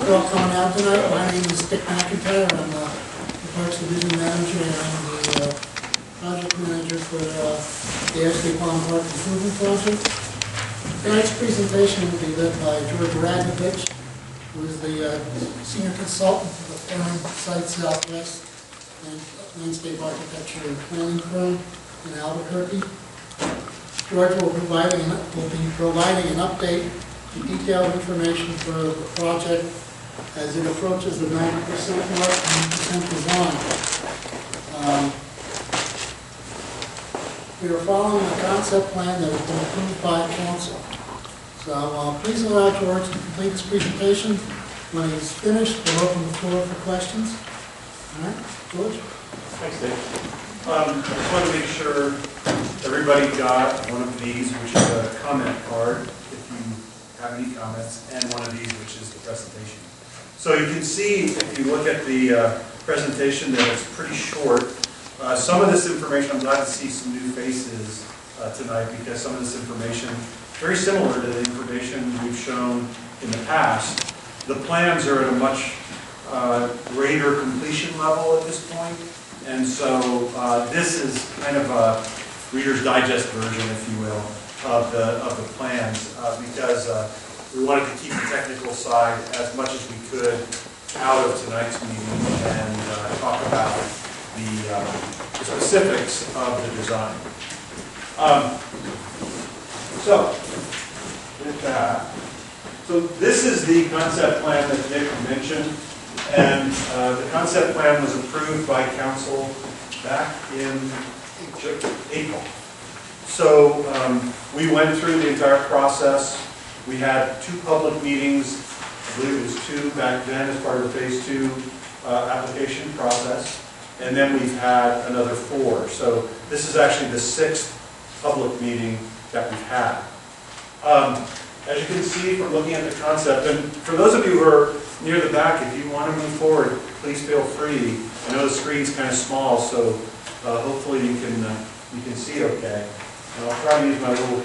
for all coming out tonight. My name is Dick McIntyre. I'm the Parks Division Manager, and I'm the project manager for the Ashley Pond Park Improvement Project. Tonight's presentation will be led by George Radovich, who is the senior consultant for the firm Site Southwest and landscape architecture and planning firm in Albuquerque. George will be providing an update to detailed information for the project as it approaches the 90% mark and 90% design. We are following a concept plan that has been approved by council. So please allow George to complete his presentation. When he's finished, we'll open the floor for questions. All right, George? Thanks, Dave. I just want to make sure everybody got one of these, which is a comment card, if you have any comments, and one of these, which is the presentation. So you can see, if you look at the presentation, that it's pretty short. Some of this information, I'm glad to see some new faces tonight, because some of this information, very similar to the information we've shown in the past. The plans are at a much greater completion level at this point. And so this is kind of a Reader's Digest version, if you will, of the plans, because we wanted to keep the technical side as much as we could out of tonight's meeting and talk about the specifics of the design. So, with that, so this is the concept plan that Nick mentioned. And the concept plan was approved by council back in April. So we went through the entire process. We had 2 public meetings. I believe it was 2 back then as part of the phase 2 application process. And then we've had another 4. So this is actually the 6th public meeting that we've had. As you can see from looking at the concept, and for those of you who are near the back, if you want to move forward, please feel free. I know the screen's kind of small, so hopefully you can see okay. And I'll try to use my little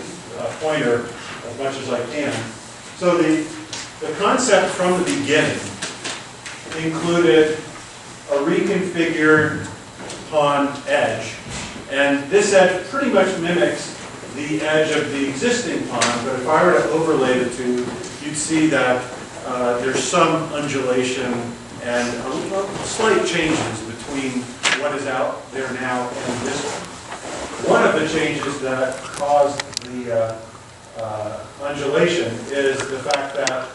pointer as much as I can. So the concept from the beginning included a reconfigured pond edge. And this edge pretty much mimics the edge of the existing pond, but if I were to overlay the two, you'd see that there's some undulation and slight changes between what is out there now and this one. One of the changes that caused the undulation is the fact that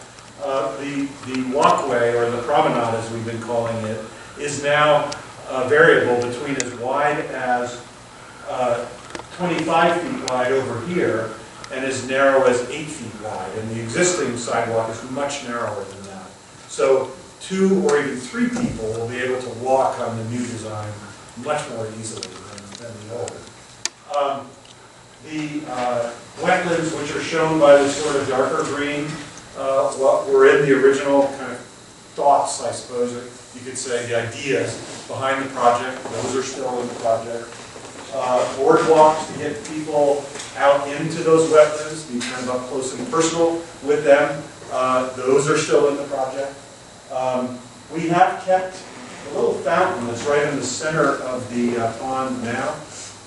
the walkway, or the promenade as we've been calling it, is now variable between as wide as 25 feet wide over here and as narrow as 8 feet wide. And the existing sidewalk is much narrower than that. So 2 or even 3 people will be able to walk on the new design much more easily than the old. The wetlands, which are shown by this sort of darker green, were in the original kind of thoughts, I suppose, or you could say the ideas behind the project. Those are still in the project. Boardwalks to get people out into those wetlands, be kind of up close and personal with them. Those are still in the project. We have kept a little fountain that's right in the center of the pond now.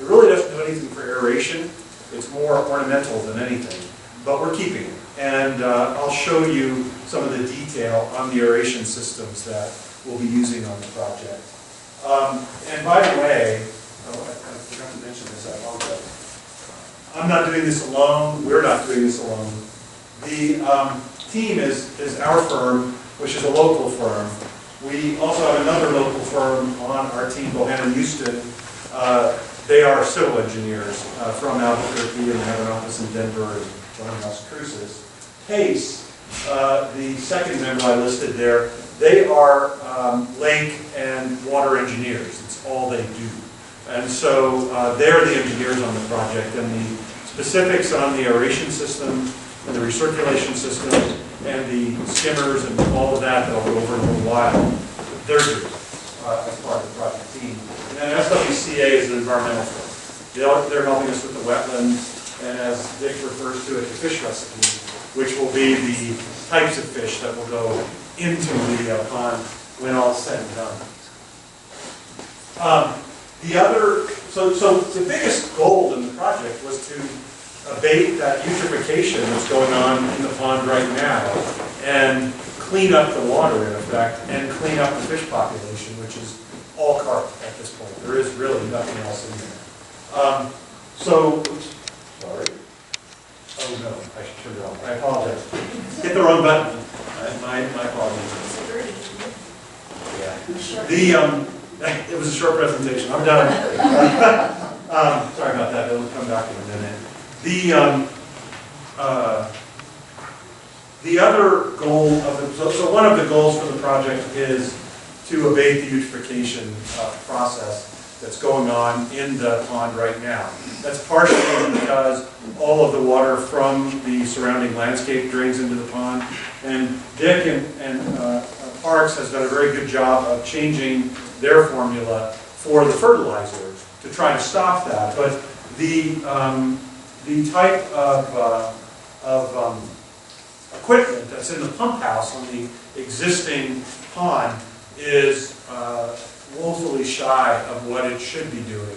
It really doesn't do anything for aeration. It's more ornamental than anything, but we're keeping it. And I'll show you some of the detail on the aeration systems that we'll be using on the project. And by the way, I forgot to mention this, I apologize. I'm not doing this alone, we're not doing this alone. The team is our firm, which is a local firm. We also have another local firm on our team, Bohannon Houston. They are civil engineers from Albuquerque, and they have an office in Denver and one in Las Cruces. Pace, the second member I listed there, they are lake and water engineers. It's all they do. And so they're the engineers on the project, and the specifics on the aeration system and the recirculation system and the skimmers and all of that I'll go over in a little while, they're doing as part of the project team. And then SWCA is an environmental firm. They're helping us with the wetlands, and as Dick refers to it, the fish recipe, which will be the types of fish that will go into the pond when all's said and done. So the biggest goal in the project was to abate that eutrophication that's going on in the pond right now and clean up the water in effect and clean up the fish population, which is all carp at this point. There is really nothing else in there. Oops, sorry. Oh no, I should turn it off. I apologize. Hit the wrong button. My apologies. Yeah. It was a short presentation. I'm done. Sorry about that. It'll come back in a minute. The other goal of the, so one of the goals for the project is to abate the eutrophication process that's going on in the pond right now. That's partially because all of the water from the surrounding landscape drains into the pond, and Dick and Parks has done a very good job of changing their formula for the fertilizer to try to stop that. But the type of equipment that's in the pump house on the existing pond is woefully shy of what it should be doing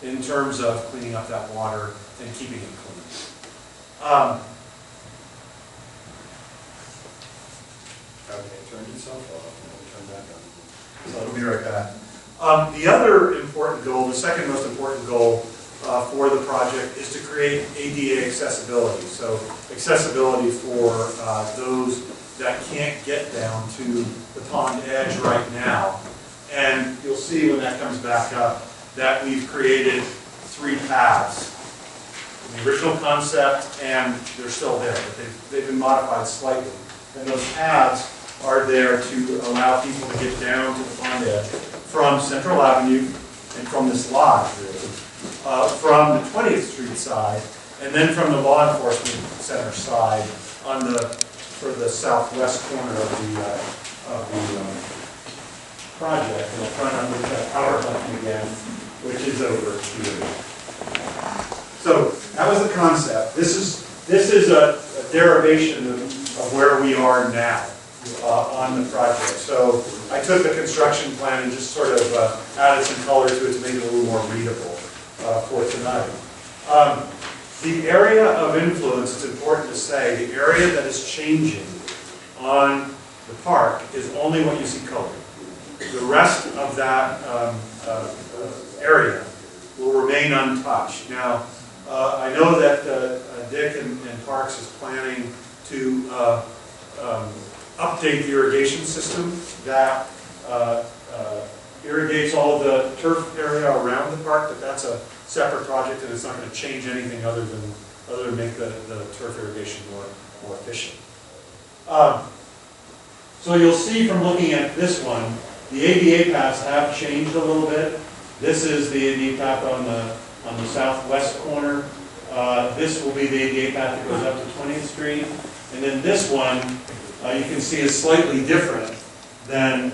in terms of cleaning up that water and keeping it clean. Okay, it turned itself off. Now turn back on. So it'll be right back. The other important goal, the second most important goal for the project is to create ADA accessibility. So accessibility for those that can't get down to the pond edge right now. And you'll see when that comes back up that we've created 3 paths. The original concept, and they're still there, but they've been modified slightly. And those paths are there to allow people to get down to the pond edge from Central Avenue and from this lodge, really, from the 20th Street side, and then from the law enforcement center side on the sort of the southwest corner of the project. And I'll try not to look at power button again, which is over here. So that was the concept. This is a derivation of where we are now on the project. So I took the construction plan and just sort of added some color to it to make it a little more readable for tonight. The area of influence, it's important to say, the area that is changing on the park is only what you see colored. The rest of that area will remain untouched. Now, I know that Dick and Parks is planning to update the irrigation system that irrigates all of the turf area around the park, but that's a separate project and it's not going to change anything other than make the turf irrigation more efficient. So you'll see from looking at this one, the ADA paths have changed a little bit. This is the ADA path on the southwest corner. This will be the ADA path that goes up to 20th Street. And then this one, you can see is slightly different than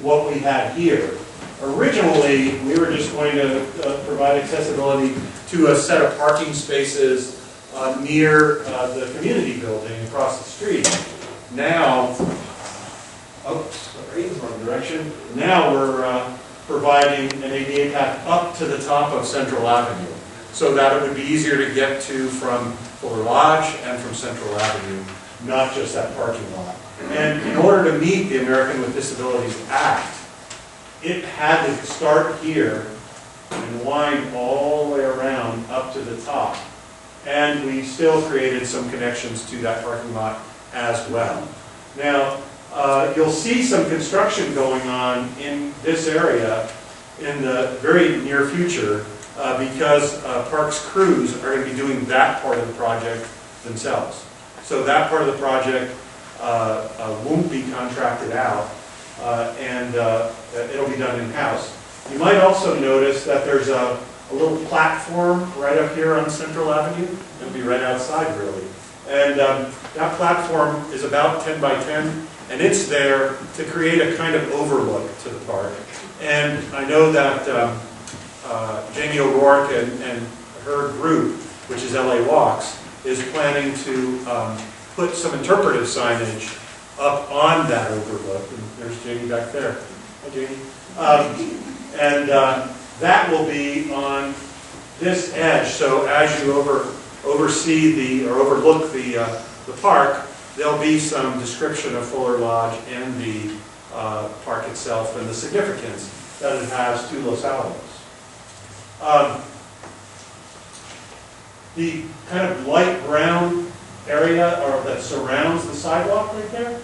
what we had here. Originally, we were just going to provide accessibility to a set of parking spaces near the community building across the street. Now, sorry, wrong direction. Now we're providing an ADA path up to the top of Central Avenue so that it would be easier to get to from Fuller Lodge and from Central Avenue, not just that parking lot. And in order to meet the American with Disabilities Act, it had to start here and wind all the way around up to the top. And we still created some connections to that parking lot as well. Now, you'll see some construction going on in this area in the very near future because Parks crews are going to be doing that part of the project themselves. So that part of the project won't be contracted out and it'll be done in-house. You might also notice that there's a little platform right up here on Central Avenue. It'll be right outside, really. And that platform is about 10 by 10, and it's there to create a kind of overlook to the park. And I know that Jamie O'Rourke and her group, which is LA Walks, is planning to put some interpretive signage up on that overlook. And there's Jamie back there. Hi, Jamie. That will be on this edge. So as you oversee or overlook the park, there'll be some description of Fuller Lodge and the park itself and the significance that it has to Los Alamos. The kind of light brown area that surrounds the sidewalk right there,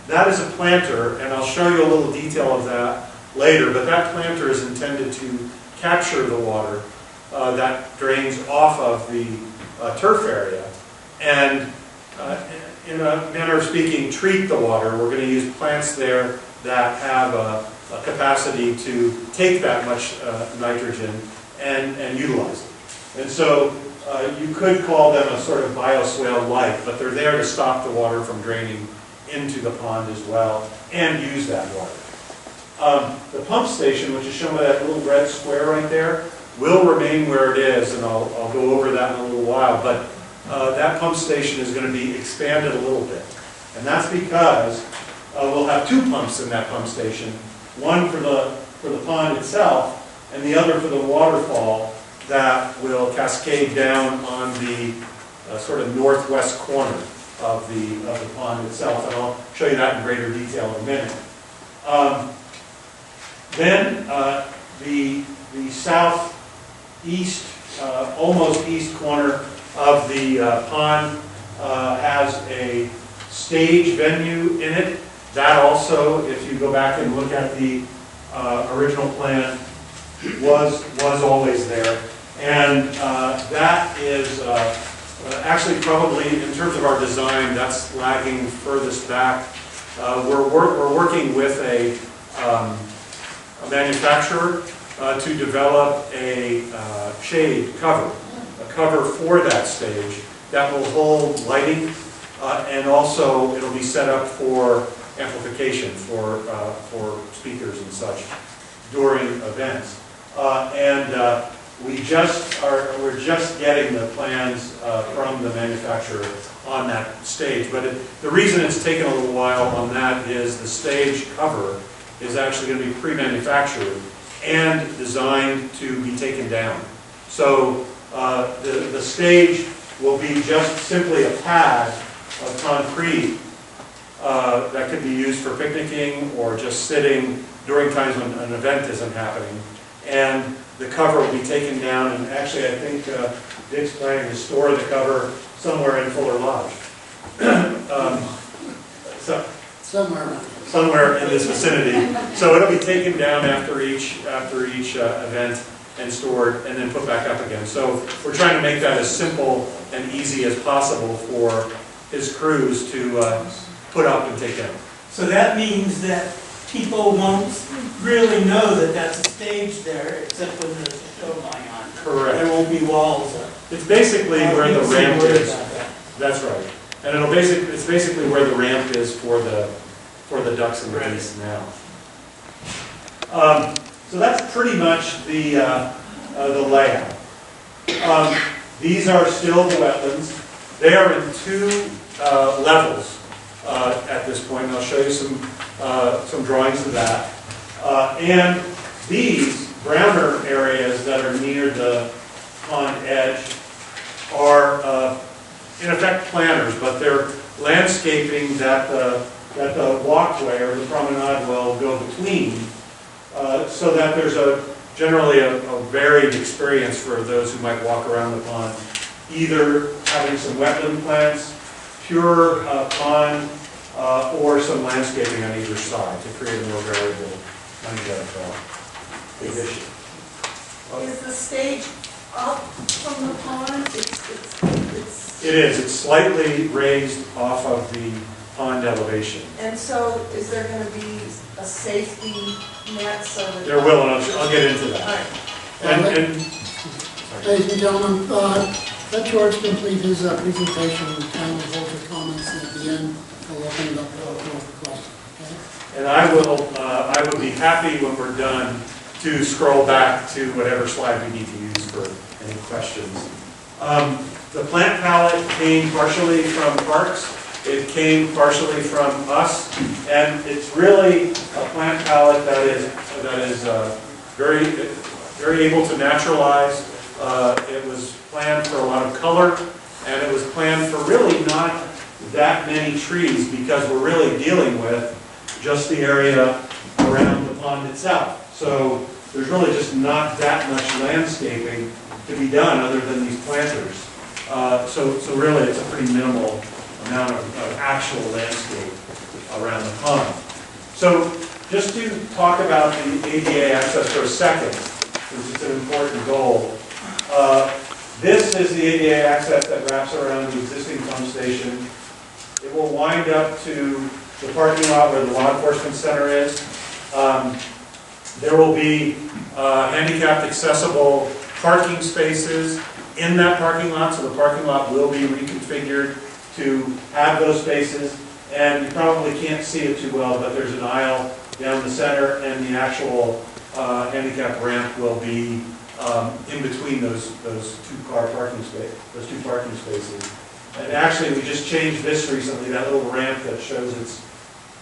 that is a planter, and I'll show you a little detail of that later, but that planter is intended to capture the water that drains off of the turf area and, in a manner of speaking, treat the water. We're going to use plants there that have a capacity to take that much nitrogen and utilize it. And so you could call them a sort of bioswale-like, but they're there to stop the water from draining into the pond as well and use that water. The pump station, which is shown by that little red square right there, will remain where it is, and I'll go over that in a little while, but that pump station is going to be expanded a little bit. And that's because we'll have two pumps in that pump station, one for the pond itself and the other for the waterfall that will cascade down on the sort of northwest corner of the pond itself, and I'll show you that in greater detail in a minute. Then the southeast, almost east corner of the pond has a stage venue in it. That also, if you go back and look at the original plan, was always there. And that is actually probably, in terms of our design, that's lagging furthest back. We're working with a manufacturer to develop a shade cover, a cover for that stage that will hold lighting, and also it'll be set up for amplification for speakers and such during events. We're just getting the plans from the manufacturer on that stage. But the reason it's taken a little while on that is the stage cover is actually going to be pre-manufactured and designed to be taken down. So the stage will be just simply a pad of concrete that could be used for picnicking or just sitting during times when an event isn't happening. And the cover will be taken down, and actually I think Dick's planning to store the cover somewhere in Fuller Lodge. Somewhere in this vicinity. So it'll be taken down after each event and stored and then put back up again. So we're trying to make that as simple and easy as possible for his crews to put up and take down. So that means that people won't really know that that's a stage there, except when there's a show going on. Correct. There won't be walls. It's basically where the ramp is. That's right. And it's basically where the ramp is for the ducks and the geese now. So that's pretty much the layout. These are still the wetlands. They are in two levels at this point, and I'll show you some drawings of that. And these browner areas that are near the pond edge are in effect planters, but they're landscaping that the walkway or the promenade will go between, so that there's generally a varied experience for those who might walk around the pond, either having some wetland plants, pure pond, or some landscaping on either side to create a more variable condition. Is the stage up from the pond? It is. It's slightly raised off of the pond elevation. And so is there going to be a safety net so that... There will, and I'll get into that. All right. Ladies and gentlemen, let George complete his presentation and time will hold your comments, and at the end, we'll open it up for questions. Okay? And I would be happy when we're done to scroll back to whatever slide we need to use for any questions. The plant palette came partially from Parks, It came partially from us, and it's really a plant palette that is very able to naturalize. It was planned for a lot of color, and it was planned for really not that many trees, because we're really dealing with just the area around the pond itself. So there's really just not that much landscaping to be done other than these planters. So really it's a pretty minimal amount of actual landscape around the pond. So just to talk about the ADA access for a second, since it's an important goal. This is the ADA access that wraps around the existing pump station. It will wind up to the parking lot where the law enforcement center is. There will be handicapped accessible parking spaces in that parking lot, so the parking lot will be reconfigured to have those spaces. And you probably can't see it too well, but there's an aisle down the center, and the actual handicap ramp will be in between those two parking spaces. And actually, we just changed this recently. That little ramp that shows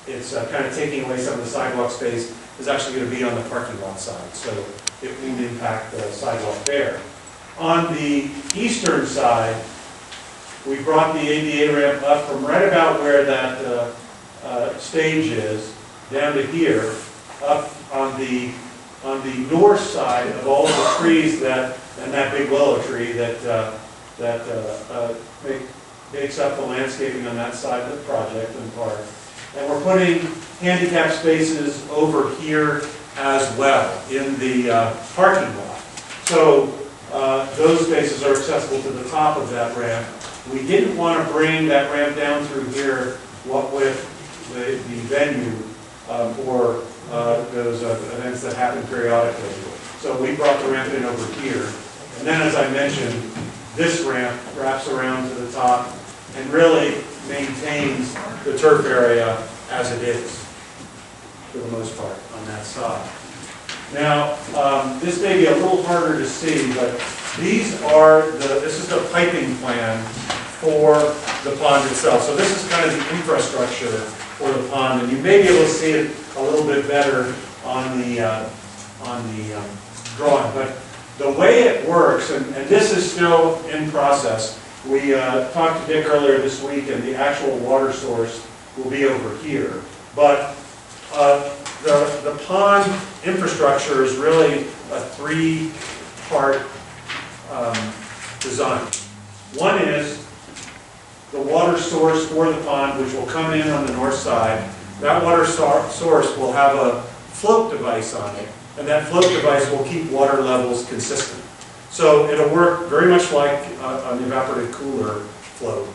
it's kind of taking away some of the sidewalk space is actually going to be on the parking lot side, so it won't impact the sidewalk there. On the eastern side, we brought the ADA ramp up from right about where that stage is, down to here, up on the north side of all of the trees and that big willow tree that makes up the landscaping on that side of the project and park. And we're putting handicap spaces over here as well in the parking lot. So those spaces are accessible to the top of that ramp. We didn't want to bring that ramp down through here, what with the venue for those events that happen periodically. So we brought the ramp in over here. And then, as I mentioned, this ramp wraps around to the top and really maintains the turf area as it is, for the most part, on that side. Now, this may be a little harder to see, but this is the piping plan for the pond itself. So this is kind of the infrastructure for the pond, and you may be able to see it a little bit better on the drawing. But the way it works, and this is still in process, we talked to Dick earlier this week, and the actual water source will be over here. But the pond infrastructure is really a three-part design. One is the water source for the pond, which will come in on the north side. That water source will have a float device on it, and that float device will keep water levels consistent. So it'll work very much like an evaporative cooler float,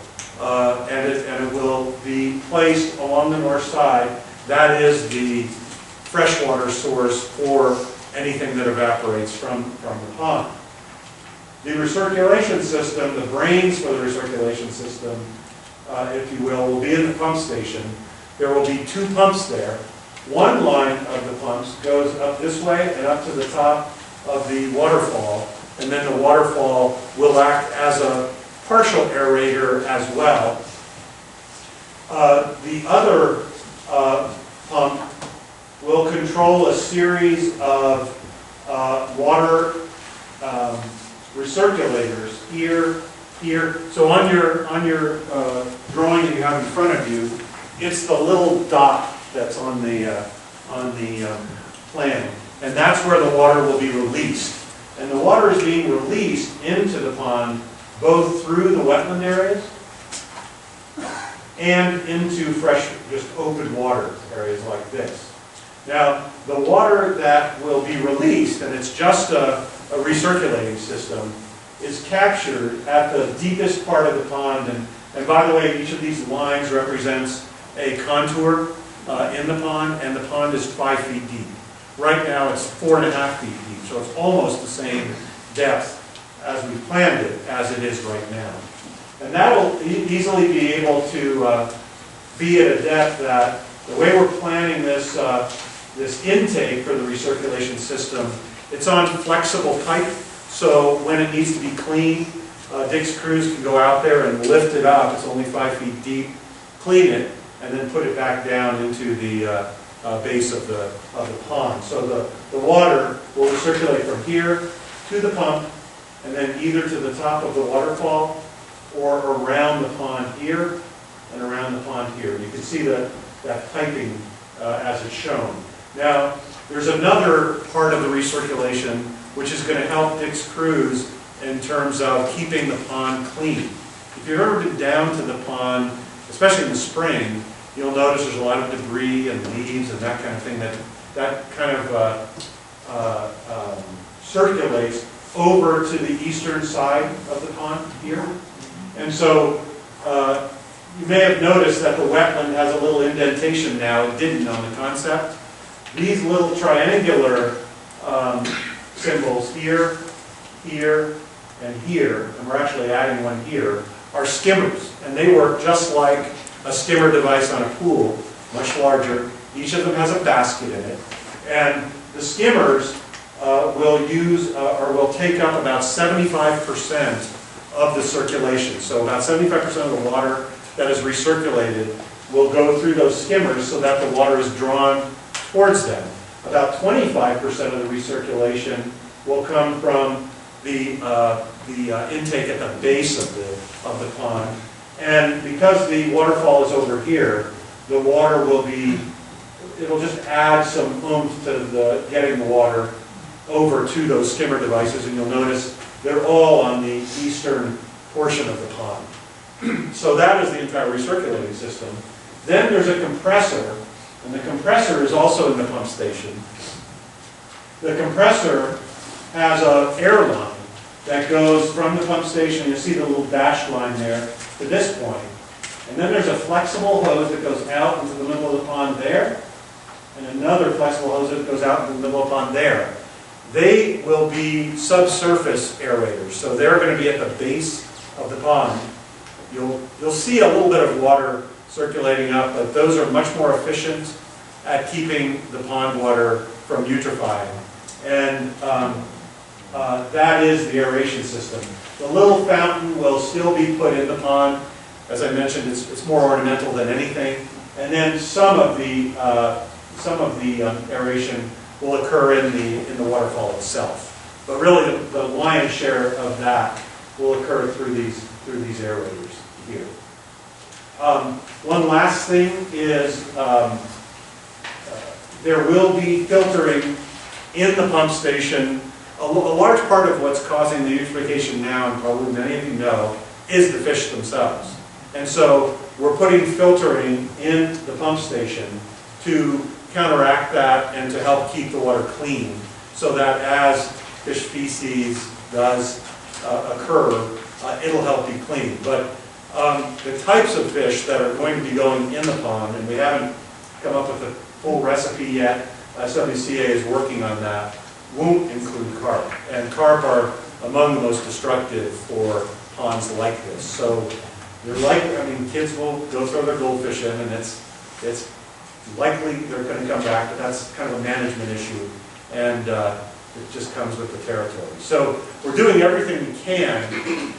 and it will be placed along the north side. That is the freshwater source for anything that evaporates from the pond. The recirculation system, the brains for the recirculation system, if you will be in the pump station. There will be two pumps there. One line of the pumps goes up this way and up to the top of the waterfall, and then the waterfall will act as a partial aerator as well. The other pump will control a series of water recirculators here. So on your drawing that you have in front of you, it's the little dot that's on the plan, and that's where the water will be released. And the water is being released into the pond both through the wetland areas and into fresh, just open water areas like this. Now, the water that will be released, and it's just a recirculating system, is captured at the deepest part of the pond. And by the way, each of these lines represents a contour in the pond, and the pond is 5 feet deep. Right now, it's 4.5 feet deep, so it's almost the same depth as we planned it, as it is right now. And that will easily be able to be at a depth that, the way we're planning this intake for the recirculation system, it's on flexible pipe, so when it needs to be cleaned, Dick's crews can go out there and lift it up. It's only 5 feet deep, clean it, and then put it back down into the base of the pond. So the water will circulate from here to the pump, and then either to the top of the waterfall or around the pond here and around the pond here. You can see that piping as it's shown. Now, there's another part of the recirculation which is going to help Dick's crews in terms of keeping the pond clean. If you've ever been down to the pond, especially in the spring, you'll notice there's a lot of debris and leaves and that kind of thing that kind of circulates over to the eastern side of the pond here. And so you may have noticed that the wetland has a little indentation now. It didn't on the concept. These little triangular symbols here, here, and here, and we're actually adding one here, are skimmers. And they work just like a skimmer device on a pool, much larger. Each of them has a basket in it. And the skimmers will use or will take up about 75% of the circulation. So about 75% of the water that is recirculated will go through those skimmers so that the water is drawn towards them. About 25% of the recirculation will come from the intake at the base of the pond. And because the waterfall is over here, the water will be, it'll just add some oomph to getting the water over to those skimmer devices, and you'll notice they're all on the eastern portion of the pond. So that is the entire recirculating system. Then there's a compressor, and the compressor is also in the pump station. The compressor has an air line that goes from the pump station, you see the little dashed line there, to this point. And then there's a flexible hose that goes out into the middle of the pond there, and another flexible hose that goes out into the middle of the pond there. They will be subsurface aerators, so they're going to be at the base of the pond. You'll see a little bit of water circulating up, but those are much more efficient at keeping the pond water from eutrophying. And that is the aeration system. The little fountain will still be put in the pond. As I mentioned, it's more ornamental than anything. And then some of the aeration will occur in the waterfall itself. But really, the lion's share of that will occur through these aerators here. One last thing is there will be filtering in the pump station. A large part of what's causing the eutrophication now, and probably many of you know, is the fish themselves. And so we're putting filtering in the pump station to counteract that and to help keep the water clean, so that as fish feces does occur, it'll help be clean. But the types of fish that are going to be going in the pond, and we haven't come up with a full recipe yet, SWCA is working on that, won't include carp. And carp are among the most destructive for ponds like this. So they're kids will go throw their goldfish in, and it's likely they're going to come back, but that's kind of a management issue, and it just comes with the territory. So we're doing everything we can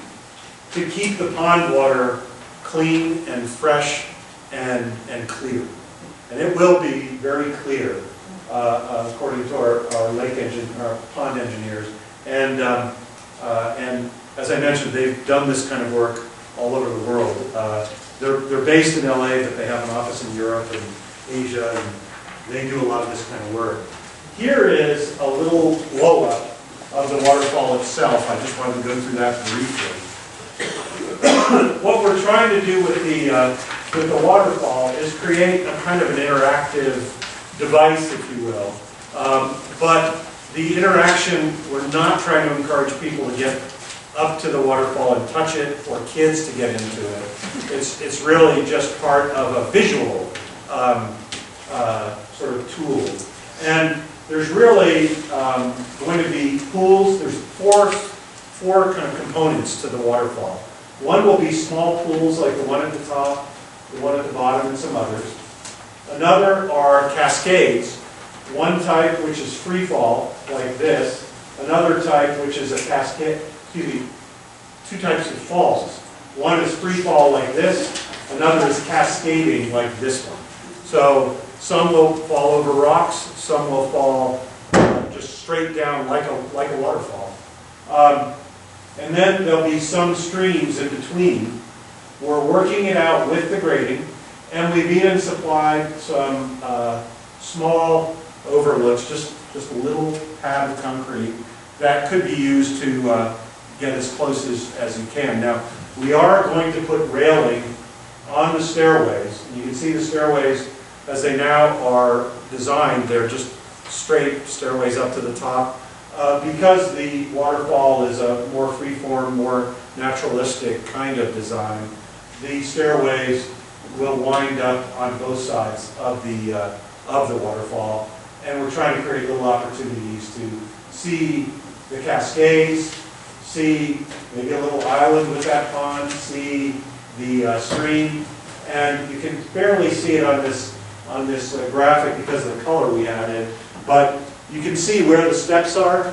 to keep the pond water clean and fresh and clear. And it will be very clear, according to our pond engineers. And as I mentioned, they've done this kind of work all over the world. They're based in LA, but they have an office in Europe and Asia, and they do a lot of this kind of work. Here is a little blow-up of the waterfall itself. I just wanted to go through that briefly. What we're trying to do with the waterfall is create a kind of an interactive device, if you will. But the interaction, we're not trying to encourage people to get up to the waterfall and touch it, or kids to get into it. It's really just part of a visual sort of tool. And there's really going to be pools. There's four kind of components to the waterfall. One will be small pools like the one at the top, the one at the bottom, and some others. Another are cascades. One type which is free fall, like this. Another type which is a cascade, two types of falls. One is free fall like this, Another is cascading like this one. So some will fall over rocks, some will fall just straight down like a waterfall. And then there'll be some streams in between. We're working it out with the grading, and we've even supplied some small overlooks, just a little pad of concrete that could be used to get as close as you can. Now, we are going to put railing on the stairways. And you can see the stairways as they now are designed, they're just straight stairways up to the top. Because the waterfall is a more free-form, more naturalistic kind of design, the stairways will wind up on both sides of the waterfall. And we're trying to create little opportunities to see the cascades, see maybe a little island with that pond, see the stream, and you can barely see it on this graphic because of the color we added, but you can see where the steps are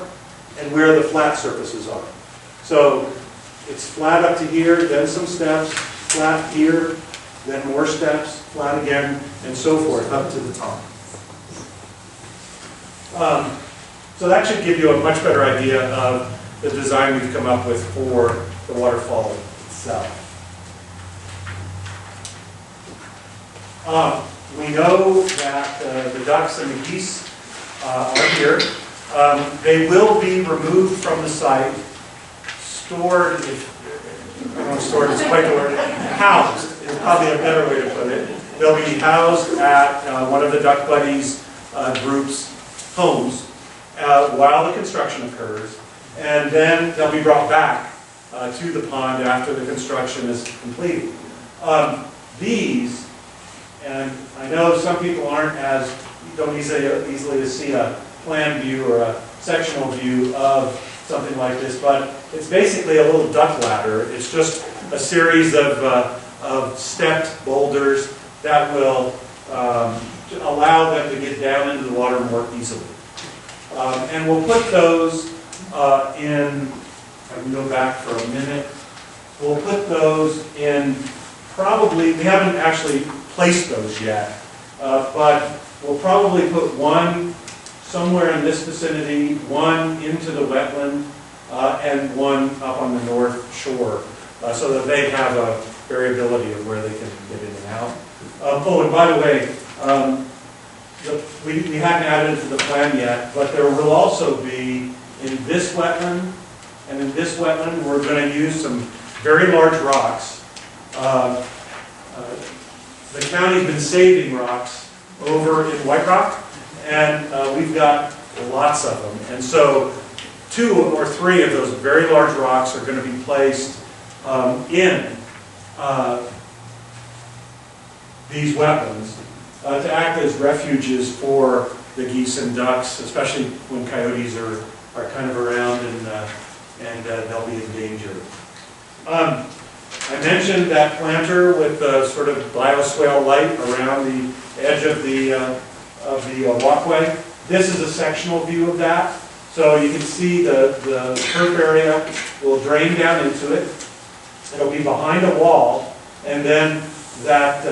and where the flat surfaces are. So it's flat up to here, then some steps, flat here, then more steps, flat again, and so forth up to the top. So that should give you a much better idea of the design we've come up with for the waterfall itself. We know that the ducks and the geese are here. They will be removed from the site, stored, I don't know, stored is quite the word, housed is probably a better way to put it. They'll be housed at one of the Duck Buddies group's homes while the construction occurs, and then they'll be brought back to the pond after the construction is completed. These, and I know some people don't easily see a plan view or a sectional view of something like this, but it's basically a little duck ladder. It's just a series of stepped boulders that will allow them to get down into the water more easily. And we'll put those in, I can go back for a minute, we'll put those in probably, we haven't actually placed those yet, but we'll probably put one somewhere in this vicinity, one into the wetland, and one up on the north shore, so that they have a variability of where they can get in and out. Oh, and by the way, we haven't added it to the plan yet, but there will also be in this wetland and in this wetland, we're going to use some very large rocks. The county's been saving rocks over in White Rock, and we've got lots of them. And so 2 or 3 of those very large rocks are going to be placed in these wetlands to act as refuges for the geese and ducks, especially when coyotes are kind of around and they'll be in danger. I mentioned that planter with the sort of bioswale light around the edge of the walkway. This is a sectional view of that. So you can see the turf area will drain down into it. It'll be behind a wall, and then that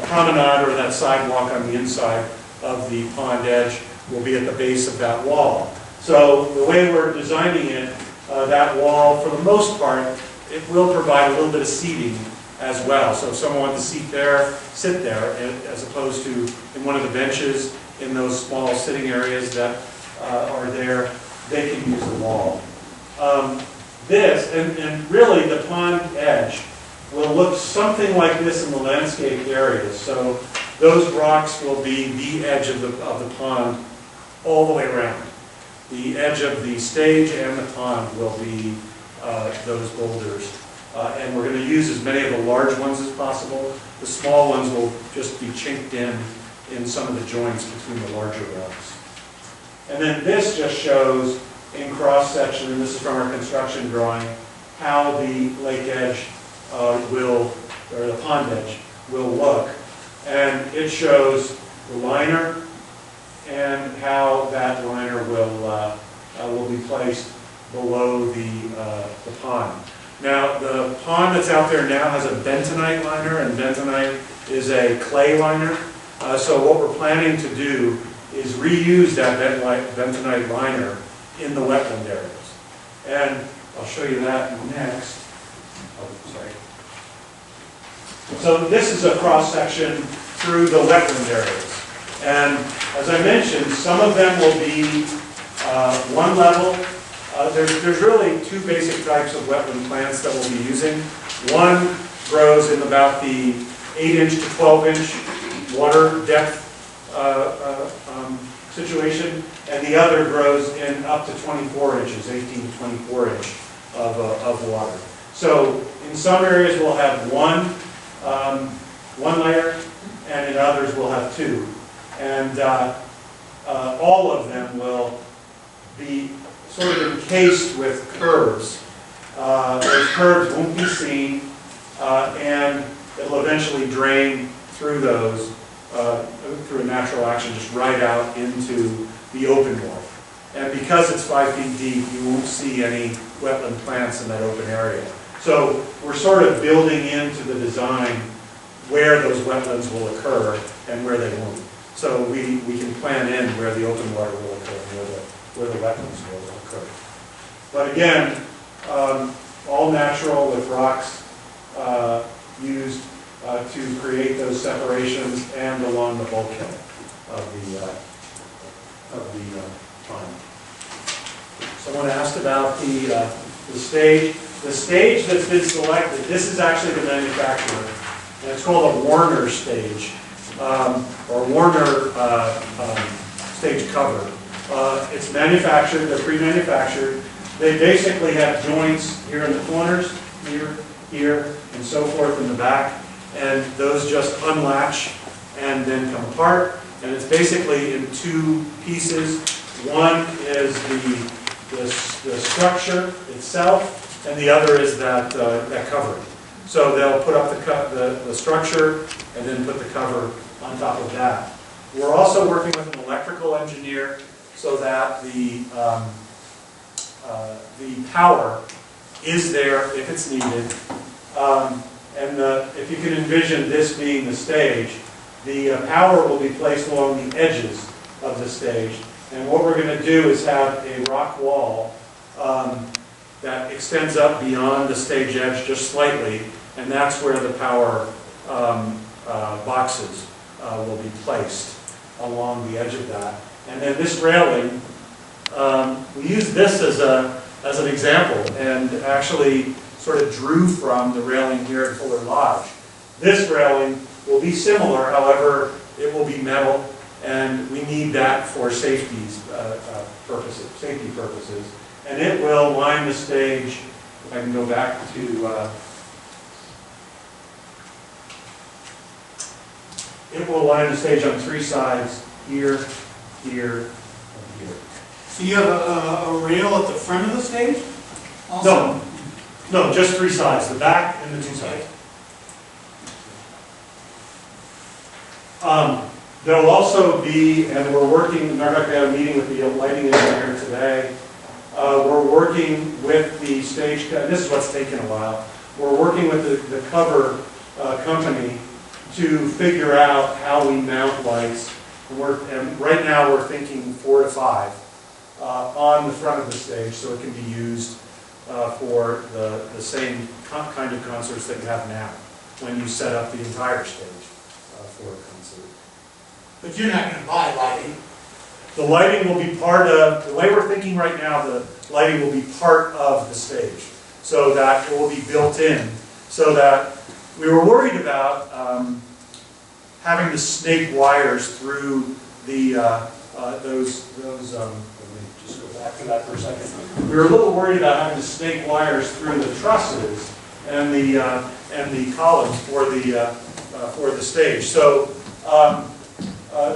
promenade or that sidewalk on the inside of the pond edge will be at the base of that wall. So the way we're designing it, that wall, for the most part, it will provide a little bit of seating as well. So if someone wants to sit there, as opposed to in one of the benches in those small sitting areas that are there, they can use the wall. This, and really the pond edge, will look something like this in the landscaped areas. So those rocks will be the edge of the pond all the way around. The edge of the stage and the pond will be those boulders. And we're going to use as many of the large ones as possible. The small ones will just be chinked in some of the joints between the larger rocks. And then this just shows in cross-section, and this is from our construction drawing, how the lake edge or the pond edge will look. And it shows the liner and how that liner will be placed below the pond. Now, the pond that's out there now has a bentonite liner, and bentonite is a clay liner. So what we're planning to do is reuse that bentonite liner in the wetland areas. And I'll show you that next. Oh, sorry. So this is a cross-section through the wetland areas. And as I mentioned, some of them will be one level. There's really two basic types of wetland plants that we'll be using. One grows in about the 8-inch to 12-inch water depth situation, and the other grows in up to 24 inches, 18 to 24 inch of water. So in some areas we'll have one layer, and in others we'll have two. And all of them will be sort of encased with curves. Those curves won't be seen, and it'll eventually drain through those, through a natural action, just right out into the open water. And because it's 5 feet deep, you won't see any wetland plants in that open area. So we're sort of building into the design where those wetlands will occur and where they won't. So we can plan in where the open water will occur and where the wetlands will occur. But again, all natural with rocks used to create those separations and along the bulkhead of the pond. Someone asked about the stage. The stage that's been selected, this is actually the manufacturer, and it's called a Warner stage, or Warner stage cover. It's manufactured, they're pre-manufactured. They basically have joints here in the corners, here, and so forth in the back, and those just unlatch and then come apart. And it's basically in two pieces. One is the structure itself, and the other is that covering. So they'll put up the structure and then put the cover on top of that. We're also working with an electrical engineer so that the power is there if it's needed. If you can envision this being the stage, the power will be placed along the edges of the stage. And what we're going to do is have a rock wall that extends up beyond the stage edge just slightly, and that's where the power boxes will be placed along the edge of that. And then this railing, we use this as an example, and actually sort of drew from the railing here at Fuller Lodge. This railing will be similar, however, it will be metal, and we need that for safety purposes. And it will line the stage. If I can go back to, it will line the stage on three sides, here, here, and here. So you have a rail at the front of the stage? Also? No, just three sides, the back and the two sides. There'll also be, and we're working, Marduk had a meeting with the lighting engineer today. We're working with the stage, this is what's taken a while. We're working with the cover company to figure out how we mount lights. And right now we're thinking 4 to 5 on the front of the stage, so it can be used for the same kind of concerts that you have now when you set up the entire stage for a concert. But you're not going to buy lighting. The lighting will be part of, the way we're thinking right now, the lighting will be part of the stage, so that it will be built in, so that we were worried about having to snake wires through the those. Let me just go back to that for a second. We were a little worried about having to snake wires through the trusses and the columns for the stage. So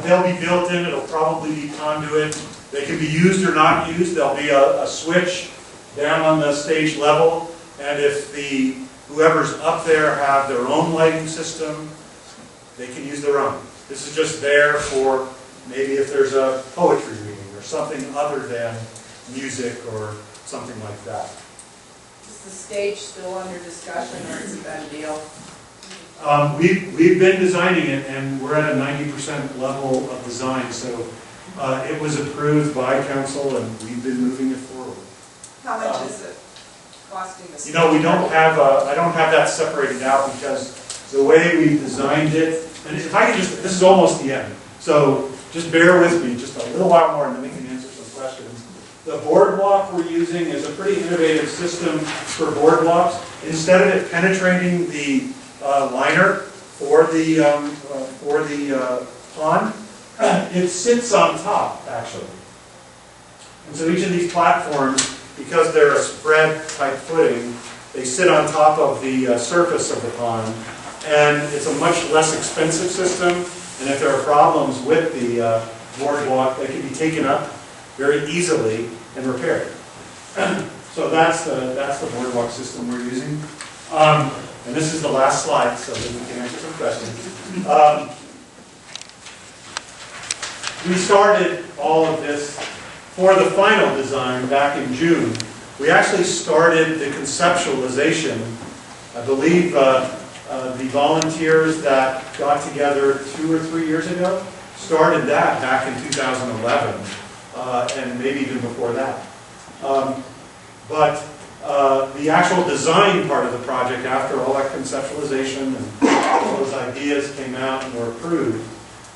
they'll be built in. It'll probably be conduit. They can be used or not used. There'll be a switch down on the stage level, and if whoever's up there have their own lighting system, they can use their own. This is just there for maybe if there's a poetry reading or something other than music or something like that. Is the stage still under discussion or is it done deal? We've been designing it, and we're at a 90% level of design, so it was approved by council, and we've been moving it forward. How much is it costing the stage? You know, we don't have, I don't have that separated out, because the way we designed it, and if I could just, this is almost the end, so just bear with me just a little while more, and then we can answer some questions. The boardwalk we're using is a pretty innovative system for boardwalks. Instead of it penetrating the liner for the pond, it sits on top, actually. And so each of these platforms, because they're a spread type footing, they sit on top of the surface of the pond, and it's a much less expensive system, and if there are problems with the boardwalk, they can be taken up very easily and repaired. So that's the boardwalk system we're using. And this is the last slide, so that we can answer some questions. We started all of this for the final design back in June. We actually started the conceptualization. I believe the volunteers that got together 2 or 3 years ago started that back in 2011, and maybe even before that. But the actual design part of the project, after all that conceptualization and all those ideas came out and were approved,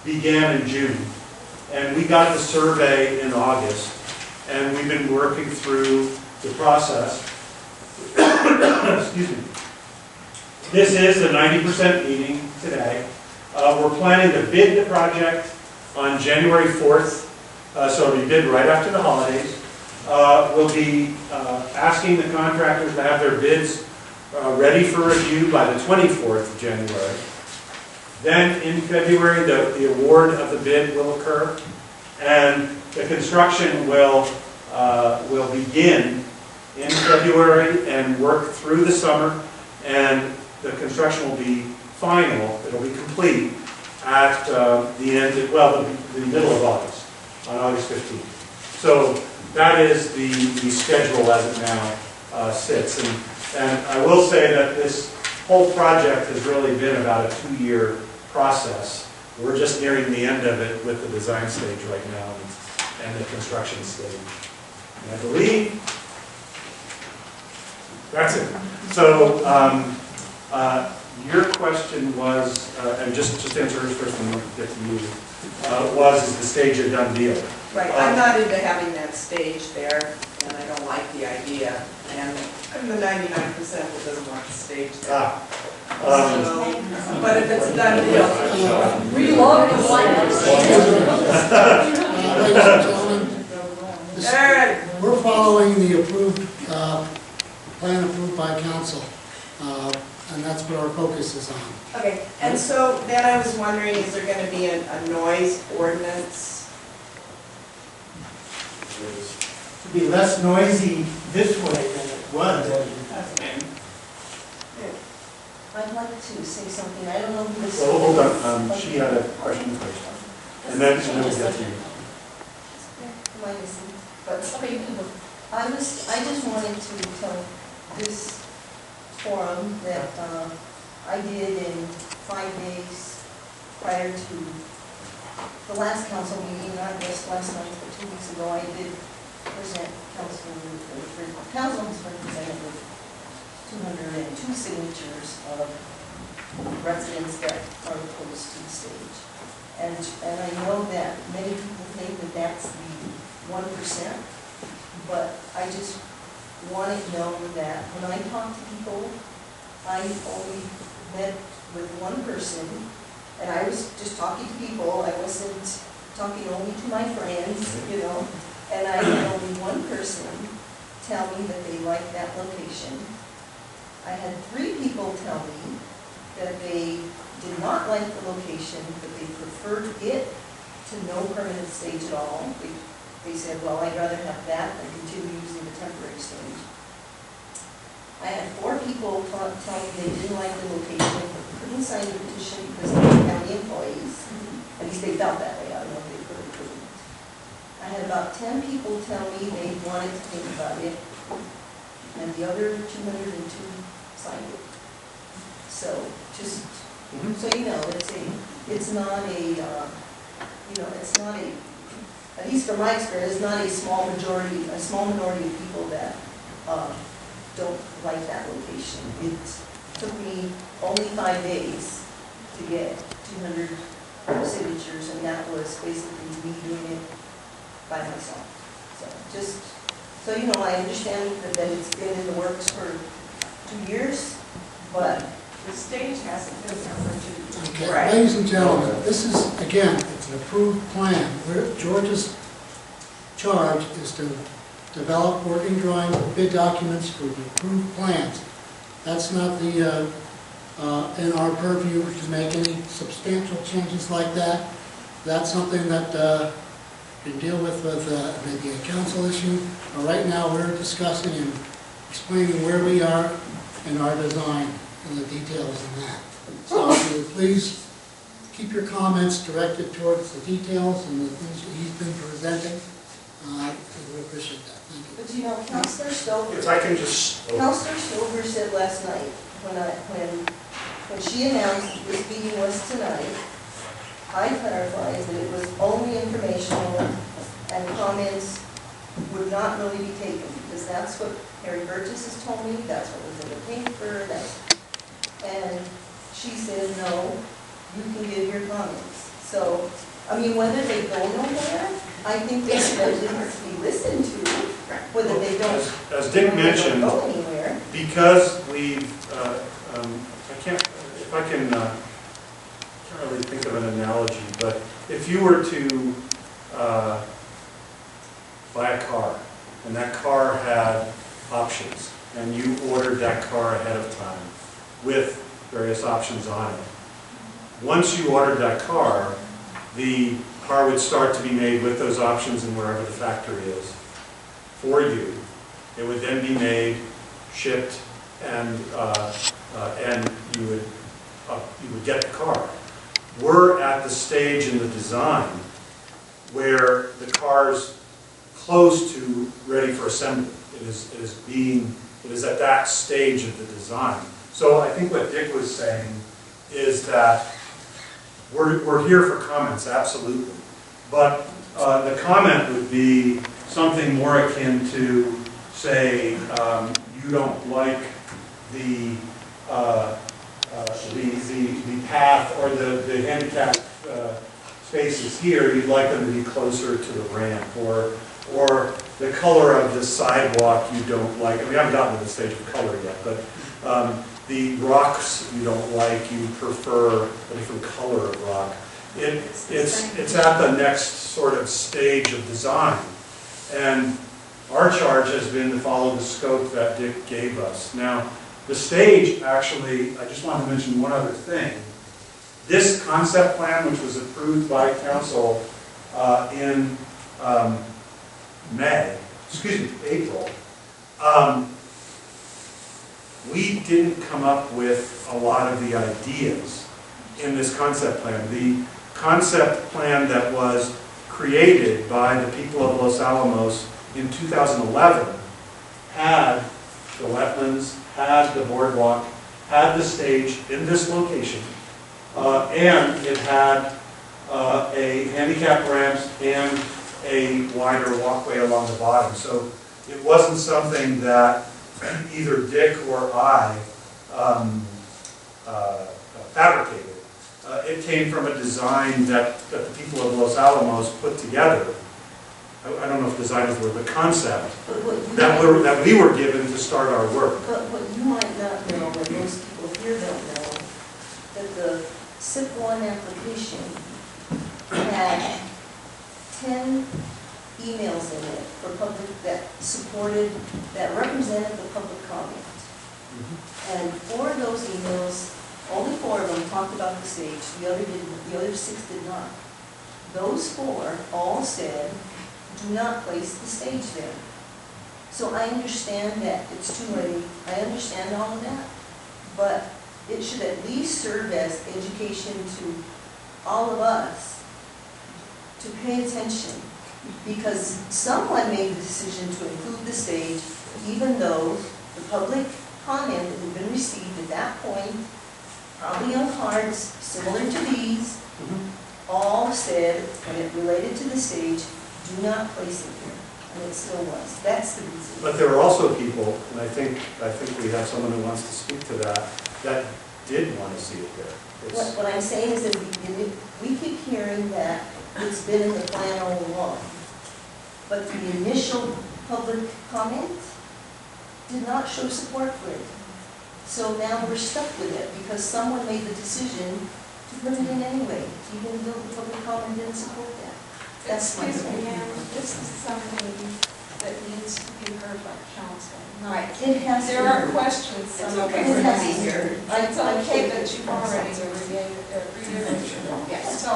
began in June. And we got the survey in August, and we've been working through the process. Excuse me. This is the 90% meeting today. We're planning to bid the project on January 4th, so we bid right after the holidays. We'll be asking the contractors to have their bids ready for review by the 24th of January. Then in February, the award of the bid will occur, and the construction will begin in February and work through the summer, and the construction will be final, it'll be complete at the end, well, the middle of August, on August 15th. So that is the schedule as it now sits. And I will say that this whole project has really been about a 2-year process. We're just nearing the end of it with the design stage right now and the construction stage. And I believe that's it. So your question was, and just answer hers first and we'll get to you, is the stage a done deal? Right, I'm not into having that stage there, and I don't like the idea. And I'm the 99% that doesn't want the stage there. But if it's a done deal, Ladies and gentlemen, we're following the approved, plan approved by council, and that's what our focus is on. Okay, and so then I was wondering, is there going to be a noise ordinance? To be less noisy this way than it was. I'd like to say something, I don't know who this is. Well, hold on, she had a question first. And then we'll get to you. But I just wanted to tell this forum that I did in 5 days prior to the last council meeting, not just last month, but 2 weeks ago. I did present council has been presented with 202 signatures of residents that are opposed to the stage. And I know that many people think that that's the 1%, but I just want to know that when I talk to people, I only met with one person, and I was just talking to people. I wasn't talking only to my friends, you know, and I had only one person tell me that they liked that location. I had 3 people tell me that they did not like the location, but they preferred it to no permanent stage at all. They said, well, I'd rather have that than continue using the temporary stage. I had 4 people tell me they didn't like the location, but couldn't sign the petition because they didn't have any employees. At least they felt that way. I don't know if they could or couldn't. I had about 10 people tell me they wanted to think about it. and the other 202 signed it. So, just, so you know, it's not a, it's not a, at least from my experience, it's not a small minority of people that don't like that location. It took me only 5 days to get 200 signatures, and that was basically me doing it by myself. So just, so you know, I understand that it's been in the works for 2 years, but The stage hasn't been there for 2 years. Okay, ladies and gentlemen, this is, again, it's an approved plan. George's charge is to develop working drawings and bid documents for the approved plans. That's not in our purview to make any substantial changes like that. That's something that you can deal with maybe a council issue. But right now, we're discussing and explaining where we are in our design and the details in that. So if you would please keep your comments directed towards the details and the things that he's been presenting. We appreciate that. Thank you. you know, Counselor Stover. If I can just. Counselor Stover said last night, when she announced that this meeting was tonight, I clarified that it was only informational and comments would not really be taken, because that's what Harry Burgess has told me, that's what was in the paper, and she said, no, you can give your comments. So, I mean, whether they go nowhere, I think they should at least be listened to, whether they don't. As Dick mentioned, go anywhere. because we've, I can't really think of an analogy, but if you were to buy a car, and that car had options, and you ordered that car ahead of time with various options on it. Once you ordered that car, the car would start to be made with those options in wherever the factory is for you. It would then be made, shipped, and you would get the car. We're at the stage in the design where the car's close to ready for assembly. It is at that stage of the design. So I think what Dick was saying is that we're here for comments, absolutely. But the comment would be something more akin to, say, you don't like the path or the handicap spaces here, you'd like them to be closer to the ramp, or the color of the sidewalk you don't like. We haven't gotten to the stage of color yet, but the rocks you don't like, you prefer a different color of rock. It's at the next sort of stage of design. And our charge has been to follow the scope that Dick gave us. Now, the stage, actually, I just want to mention one other thing. This concept plan, which was approved by council in April, we didn't come up with a lot of the ideas in this concept plan. The concept plan that was created by the people of Los Alamos in 2011 had the wetlands, had the boardwalk, had the stage in this location, and it had a handicap ramps and a wider walkway along the bottom. So it wasn't something that either Dick or I fabricated. It came from a design that the people of Los Alamos put together. I don't know if design is the word, but concept that we were given to start our work. But what you might not know, and most people here don't know, that the SIP1 application had 10 emails in it for public that supported, that represented the public comment. And 4 of those emails, only 4 of them talked about the stage, the other 6 did not. Those 4 all said, do not place the stage there. So I understand that it's too late, I understand all of that, but it should at least serve as education to all of us to pay attention, because someone made the decision to include the stage, even though The public comment that had been received at that point, probably on cards similar to these, all said, when it related to the stage, do not place it here. And it still was. That's the reason. But there were also people, and I think we have someone who wants to speak to that did want to see it there. What I'm saying is that we keep hearing that it's been in the plan all along. But the initial public comment did not show support for it. So now we're stuck with it because someone made the decision to put it in anyway, even though the public comment didn't support that. That's my Excuse me, opinion. ma'am, this is something that needs to be heard by council. Right, it has to. There are questions, It's some of okay. us It has are to. here. It's okay that you've already reiterated. Yes, so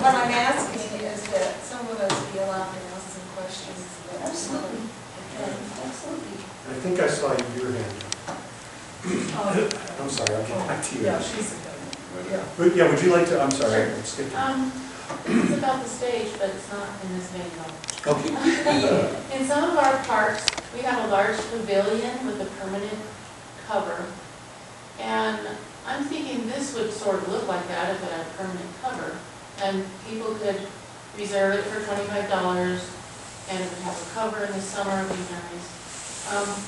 what I'm asking is that some of us be allowed to ask some questions. Absolutely. Absolutely. I think I saw your hand. I'm sorry, I'll get back to you. Yeah, she's a good. But yeah, would you like to, I'm sorry, I skipped you. This is about the stage, but it's not in this vein at all. Okay. In some of our parks, we have a large pavilion with a permanent cover. And I'm thinking this would sort of look like that if it had a permanent cover. And people could reserve it for $25 and it would have a cover in the summer, it'd be nice.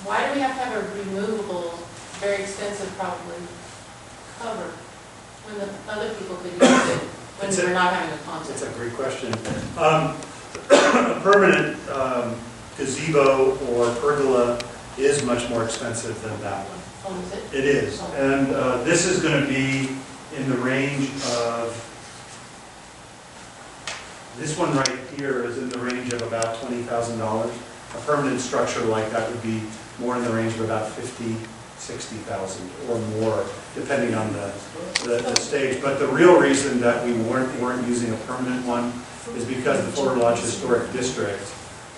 Why do we have to have a removable, very expensive probably, cover when the other people could use it when we're not having a concert? That's a great question. A permanent gazebo or pergola is much more expensive than that one. Oh, is it? It is. And this is going to be in the range of, this one right here is in the range of about $20,000. A permanent structure like that would be more in the range of about $50,000, $60,000 or more, depending on the stage. But the real reason that we weren't using a permanent one is because the Florida Lodge Historic District,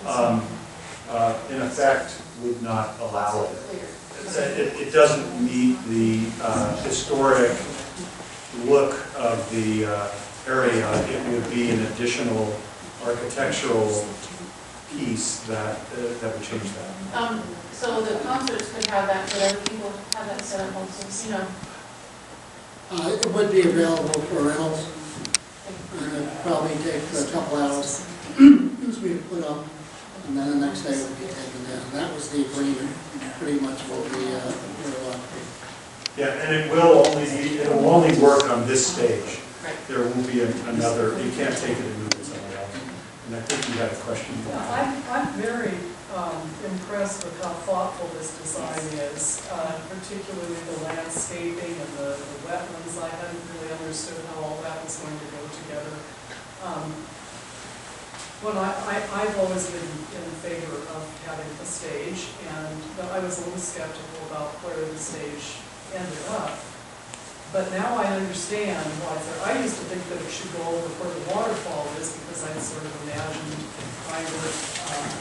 in effect, would not allow it. It doesn't meet the historic look of the area. It would be an additional architectural piece that would change that. So the concerts could have that, could other people have that set up also, you know? It would be available for rentals, and it'd probably take a couple hours, as we put up, and then the next day it would be taken down. That was the agreement, pretty much what we were on. Yeah, and it will only work on this stage. Right. There won't be another, you can't take it and move it somewhere else. And I think you had a question. I'm very impressed with how thoughtful this design is, particularly the landscaping and the wetlands. I hadn't really understood how all that was going to go together. I've always been in favor of having a stage, and I was a little skeptical about where the stage ended up. But now I understand why I used to think that it should go over where the waterfall is, because I sort of imagined kind of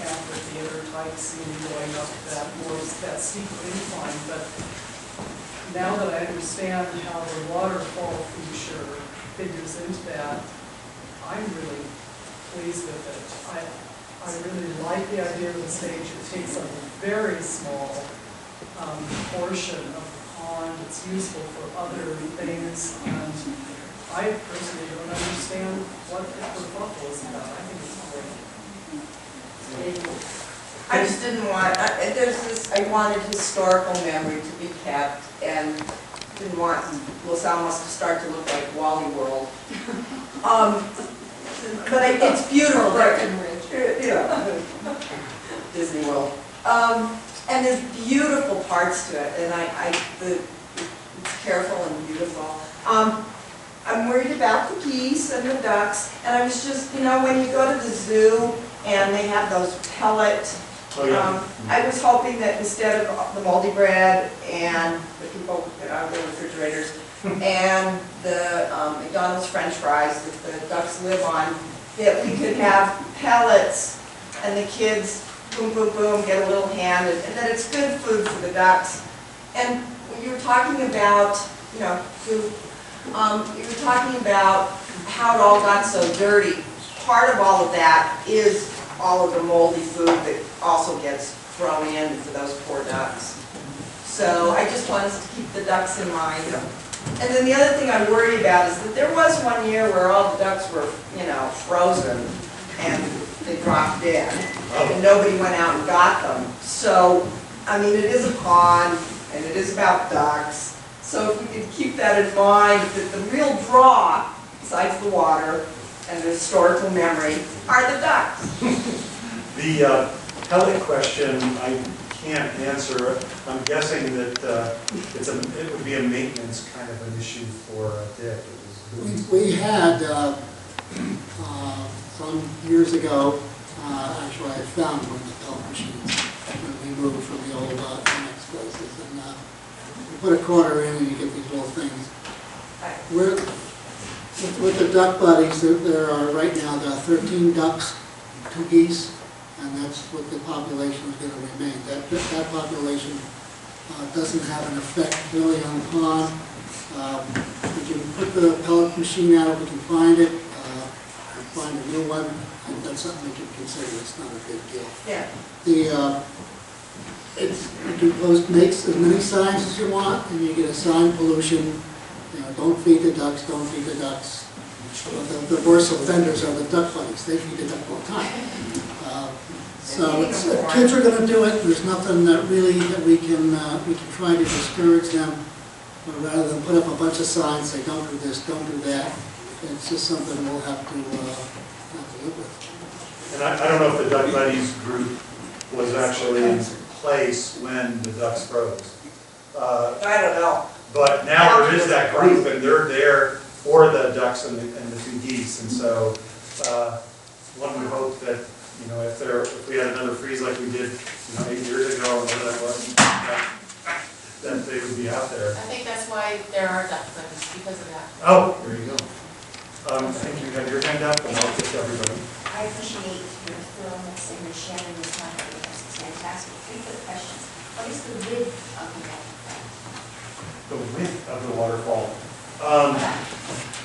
amphitheater type scene going up that steep incline. But now that I understand how the waterfall feature figures into that, I'm really pleased with it. I really like the idea of the stage. It takes a very small portion of the pond. It's useful for other things, and I personally don't understand what the kerfuffle is about. I think it's great. I just didn't want, I wanted historical memory to be kept, and didn't want Los Alamos to start to look like Wally World. But it's beautiful. Yeah. Disney World. And there's beautiful parts to it, and it's careful and beautiful. I'm worried about the geese and the ducks, and I was just, when you go to the zoo and they have those pellet, I was hoping that instead of the moldy bread and the people get out of their refrigerators and the McDonald's French fries that the ducks live on, that we could have pellets and the kids boom, boom, boom, get a little hand, and that it's good food for the ducks. And when you were talking about, food, you were talking about how it all got so dirty. Part of all of that is all of the moldy food that also gets thrown in for those poor ducks. So I just want us to keep the ducks in mind. And then the other thing I worry about is that there was one year where all the ducks were, frozen and they dropped dead. And nobody went out and got them. So, I mean, it is a pond and it is about ducks. So if we could keep that in mind, that the real draw, besides the water and the historical memory, are the ducks. The pellet question, I can't answer. I'm guessing that it would be a maintenance kind of an issue for Dick. We had, some years ago, actually I found one of the pellet machines when we moved from the old annex places. And you put a quarter in and you get these little things. With the duck buddies, there are right now, there are 13 ducks, 2 geese, and that's what the population is going to remain. That population doesn't have an effect really on the pond. We can put the pellet machine out if we can find it, find a new one, and that's something we can consider. It's not a big deal. Yeah. You can make as many signs as you want, and you get a sign pollution. Don't feed the ducks, don't feed the ducks. The worst offenders are the duck buddies. They feed the duck all the time. So if kids are going to do it, there's nothing that we can try to discourage them. But rather than put up a bunch of signs, say don't do this, don't do that. It's just something we'll have to live with. And I don't know if the Duck Buddies group was actually in place when the ducks froze. I don't know. But now there is that group, and they're there for the ducks and the 2 geese. And so one would hope that, if we had another freeze like we did 8 years ago, or whatever that was, that they would be out there. I think that's why there are duck buddies, because of that. Oh, there you go. I think you have your hand up, and I'll get to everybody. I appreciate your thoroughness and your sharing this time with us. It's fantastic. 3 quick questions. What is the width of the waterfall? The width of the waterfall.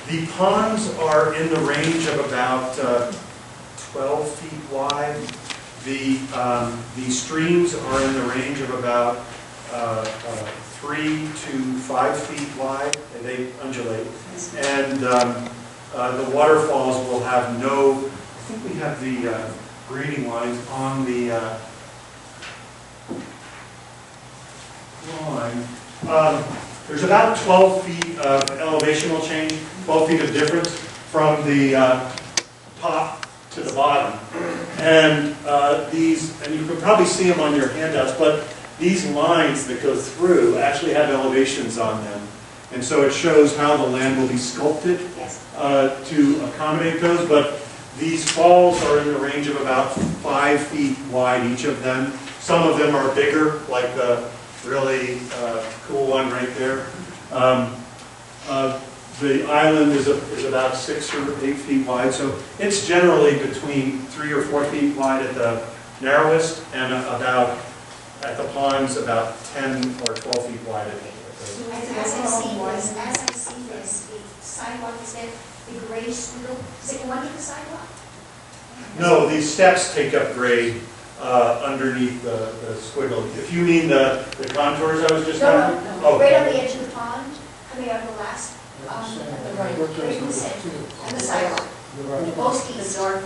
The ponds are in the range of about 12 feet wide. The streams are in the range of about 3 to 5 feet wide, and they undulate. And the waterfalls will have I think we have the grading lines on the line. There's about 12 feet of elevational change, 12 feet of difference from the top to the bottom. And and you can probably see them on your handouts, but these lines that go through actually have elevations on them. And so it shows how the land will be sculpted to accommodate those. But these falls are in the range of about 5 feet wide, each of them. Some of them are bigger, like the really cool one right there. The island is about 6 or 8 feet wide, so it's generally between 3 or 4 feet wide at the narrowest, and about at the ponds about 10 or 12 feet wide at the As I see this, the sidewalk is there, the gray squiggle, does it go under the sidewalk? No, these steps take up grade underneath the squiggle. If you mean the contours I was just talking about? No. Right on the edge of the pond, coming out of the last, right in the center, on the sidewalk. Both skis are.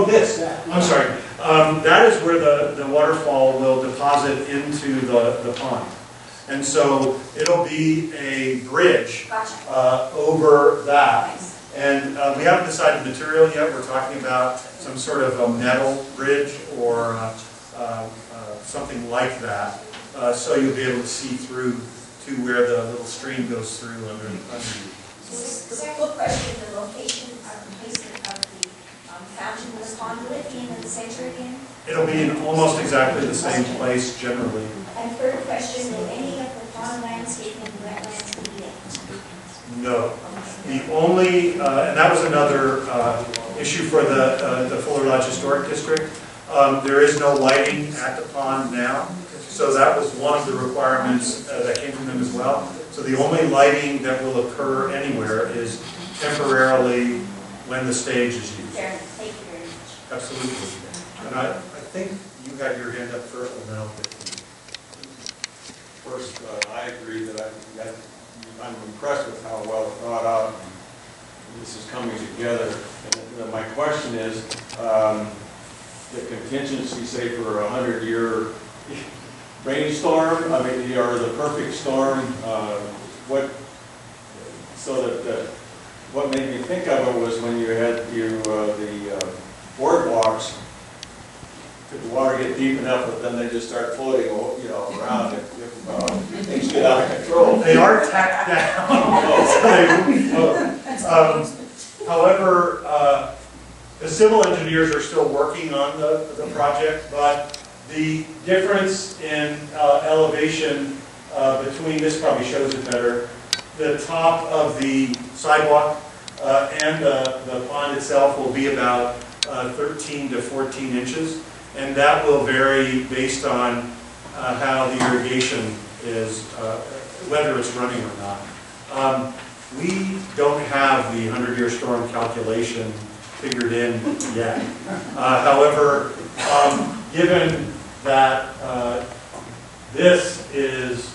This. I'm sorry. That is where the waterfall will deposit into the pond. And so it'll be a bridge over that. Nice. And we haven't decided material yet. We're talking about some sort of a metal bridge or something like that. So you'll be able to see through to where the little stream goes through underneath. Simple question, the location of the placement of the fountain in the pond, will it be in the center again? It'll be in almost exactly the same place generally. And third question, will any of the pond landscaping and wetlands be in? No. The only, and that was another issue for the Fuller Lodge Historic District. There is no lighting at the pond now, so that was one of the requirements that came from them as well. So the only lighting that will occur anywhere is temporarily when the stage is used. Fair enough. Thank you very much. Absolutely. And I think you had your hand up first, and then I'll get to you. First, I agree that I'm impressed with how well thought out this is coming together. And my question is, the contingency, say, for a 100-year rainstorm, I mean, or the perfect storm, what made me think of it was when you had the boardwalks. Could the water get deep enough, but then they just start floating, around if things get out of control. They are tacked down. So however, the civil engineers are still working on the project, but the difference in elevation between, this probably shows it better, the top of the sidewalk and the pond itself will be about 13 to 14 inches. And that will vary based on how the irrigation is, whether it's running or not. We don't have the 100-year storm calculation figured in yet. However, given that this is,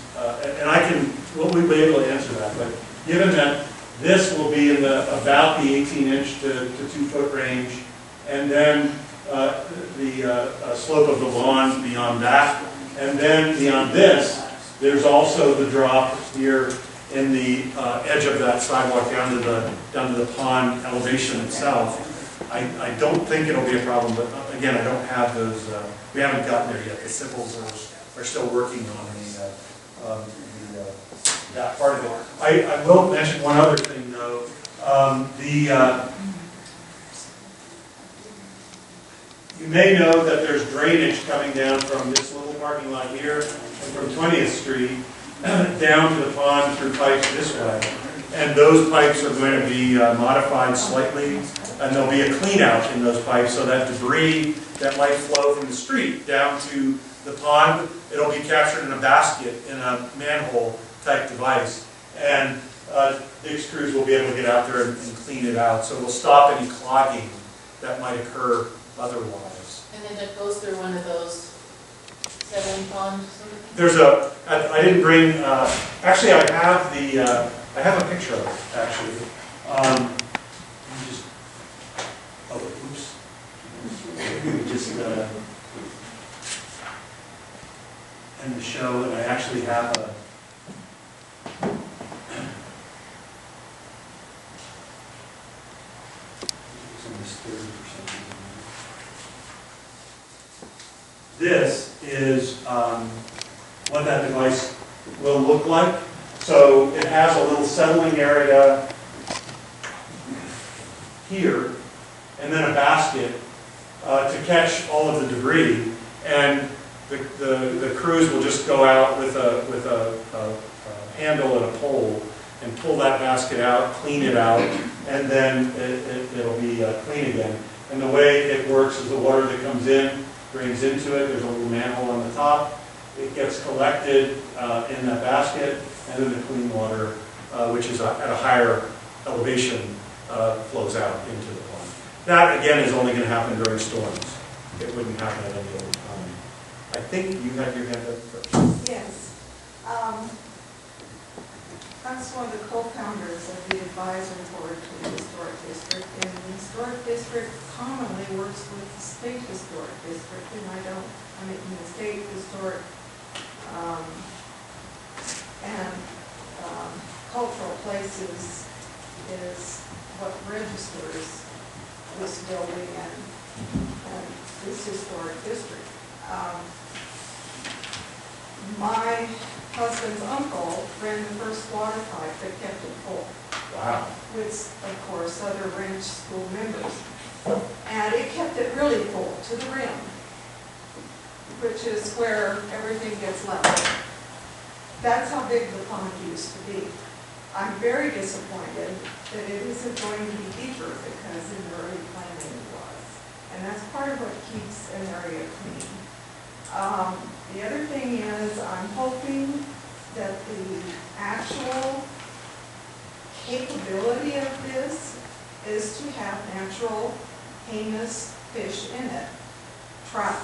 we'll be able to answer that, but given that this will be in about the 18-inch to 2-foot range, and then the slope of the lawn beyond that, and then beyond this, there's also the drop here in the edge of that sidewalk down to the pond elevation itself. I don't think it'll be a problem, but again, I don't have those. We haven't gotten there yet. The civils are still working on that part of it. I will mention one other thing though. You may know that there's drainage coming down from this little parking lot here and from 20th Street down to the pond through pipes this way. And those pipes are going to be modified slightly, and there'll be a clean out in those pipes so that debris that might flow from the street down to the pond, it'll be captured in a basket in a manhole type device. And Dick's crews will be able to get out there and clean it out. So we'll stop any clogging that might occur otherwise. And then it goes through one of those settling ponds? There's I didn't bring, actually I have a picture of it, actually. Oops. Let me just end the show, and I actually have This is what that device will look like. So it has a little settling area here, and then a basket to catch all of the debris. And the crews will just go out with a handle and a pole and pull that basket out, clean it out, and then it'll be clean again. And the way it works is the water that comes in drains into it. There's a little manhole on the top. It gets collected in that basket, and then the clean water, which is at a higher elevation, flows out into the pond. That, again, is only going to happen during storms. It wouldn't happen at any other time. I think you had your hand up first. Yes. I was one of the co-founders of the advisory board to the historic district, and the historic district commonly works with the state historic district, and the state historic and cultural places is what registers this building and this historic district. My husband's uncle ran the first water pipe that kept it full. Wow. With, of course, other ranch school members. And it kept it really full to the rim, which is where everything gets level. That's how big the pond used to be. I'm very disappointed that it isn't going to be deeper, because in the early planning it was. And that's part of what keeps an area clean. The other thing is, I'm hoping that the actual capability of this is to have natural heinous fish in it, trout.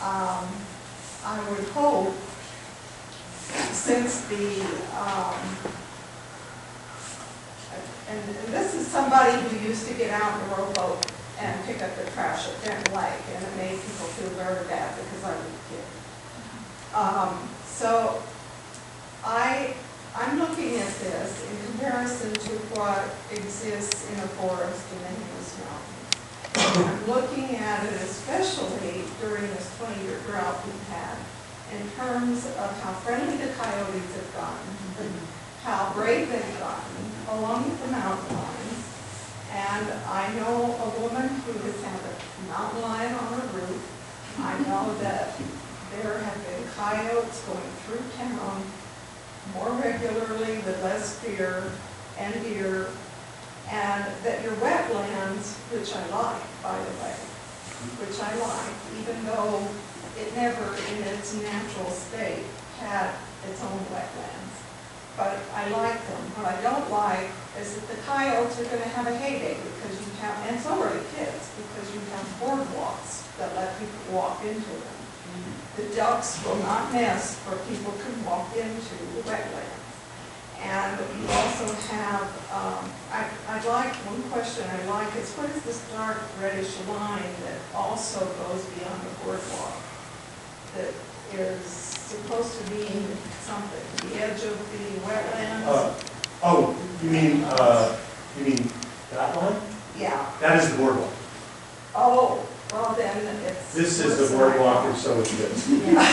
I would hope since and this is somebody who used to get out in a rowboat and pick up the trash at Denton Lake, and it made people feel very bad because I was a kid. So I'm looking at this in comparison to what exists in a forest in the Hills Mountains. I'm looking at it especially during this 20-year drought we've had in terms of how friendly the coyotes have gotten, how brave they've gotten along the mountain lines. And I know a woman who has had a mountain lion on her roof. I know that there have been coyotes going through town more regularly with less fear and deer, and that your wetlands, which I like, by the way, which I like, even though it never in its natural state had its own wetlands. But I like them. What I don't like is that the coyotes are going to have a heyday because you have, and so are the kids, because you have boardwalks that let people walk into them. The ducks will not nest where people can walk into the wetlands. And you also have, I'd like, one question I like is, what is this dark reddish line that also goes beyond the boardwalk? That is supposed to be something, the edge of the wetlands? Oh, you mean that line? Yeah. That is the boardwalk. Oh, well then it's. This is the boardwalk, and so is this. Yeah.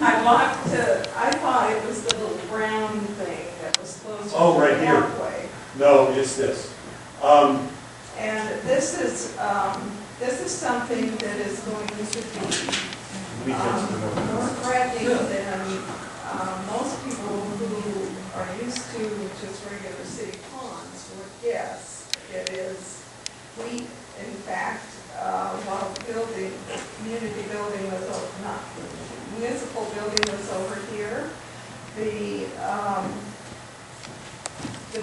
I thought it was the little brown thing that was closer to Oh, right the here. walkway. No, it's this. And this is something that is going to be We get to the more threatening than most people who are used to just regular city ponds would guess. It is, we, in fact, while building, community building was over, not, municipal building was over here, the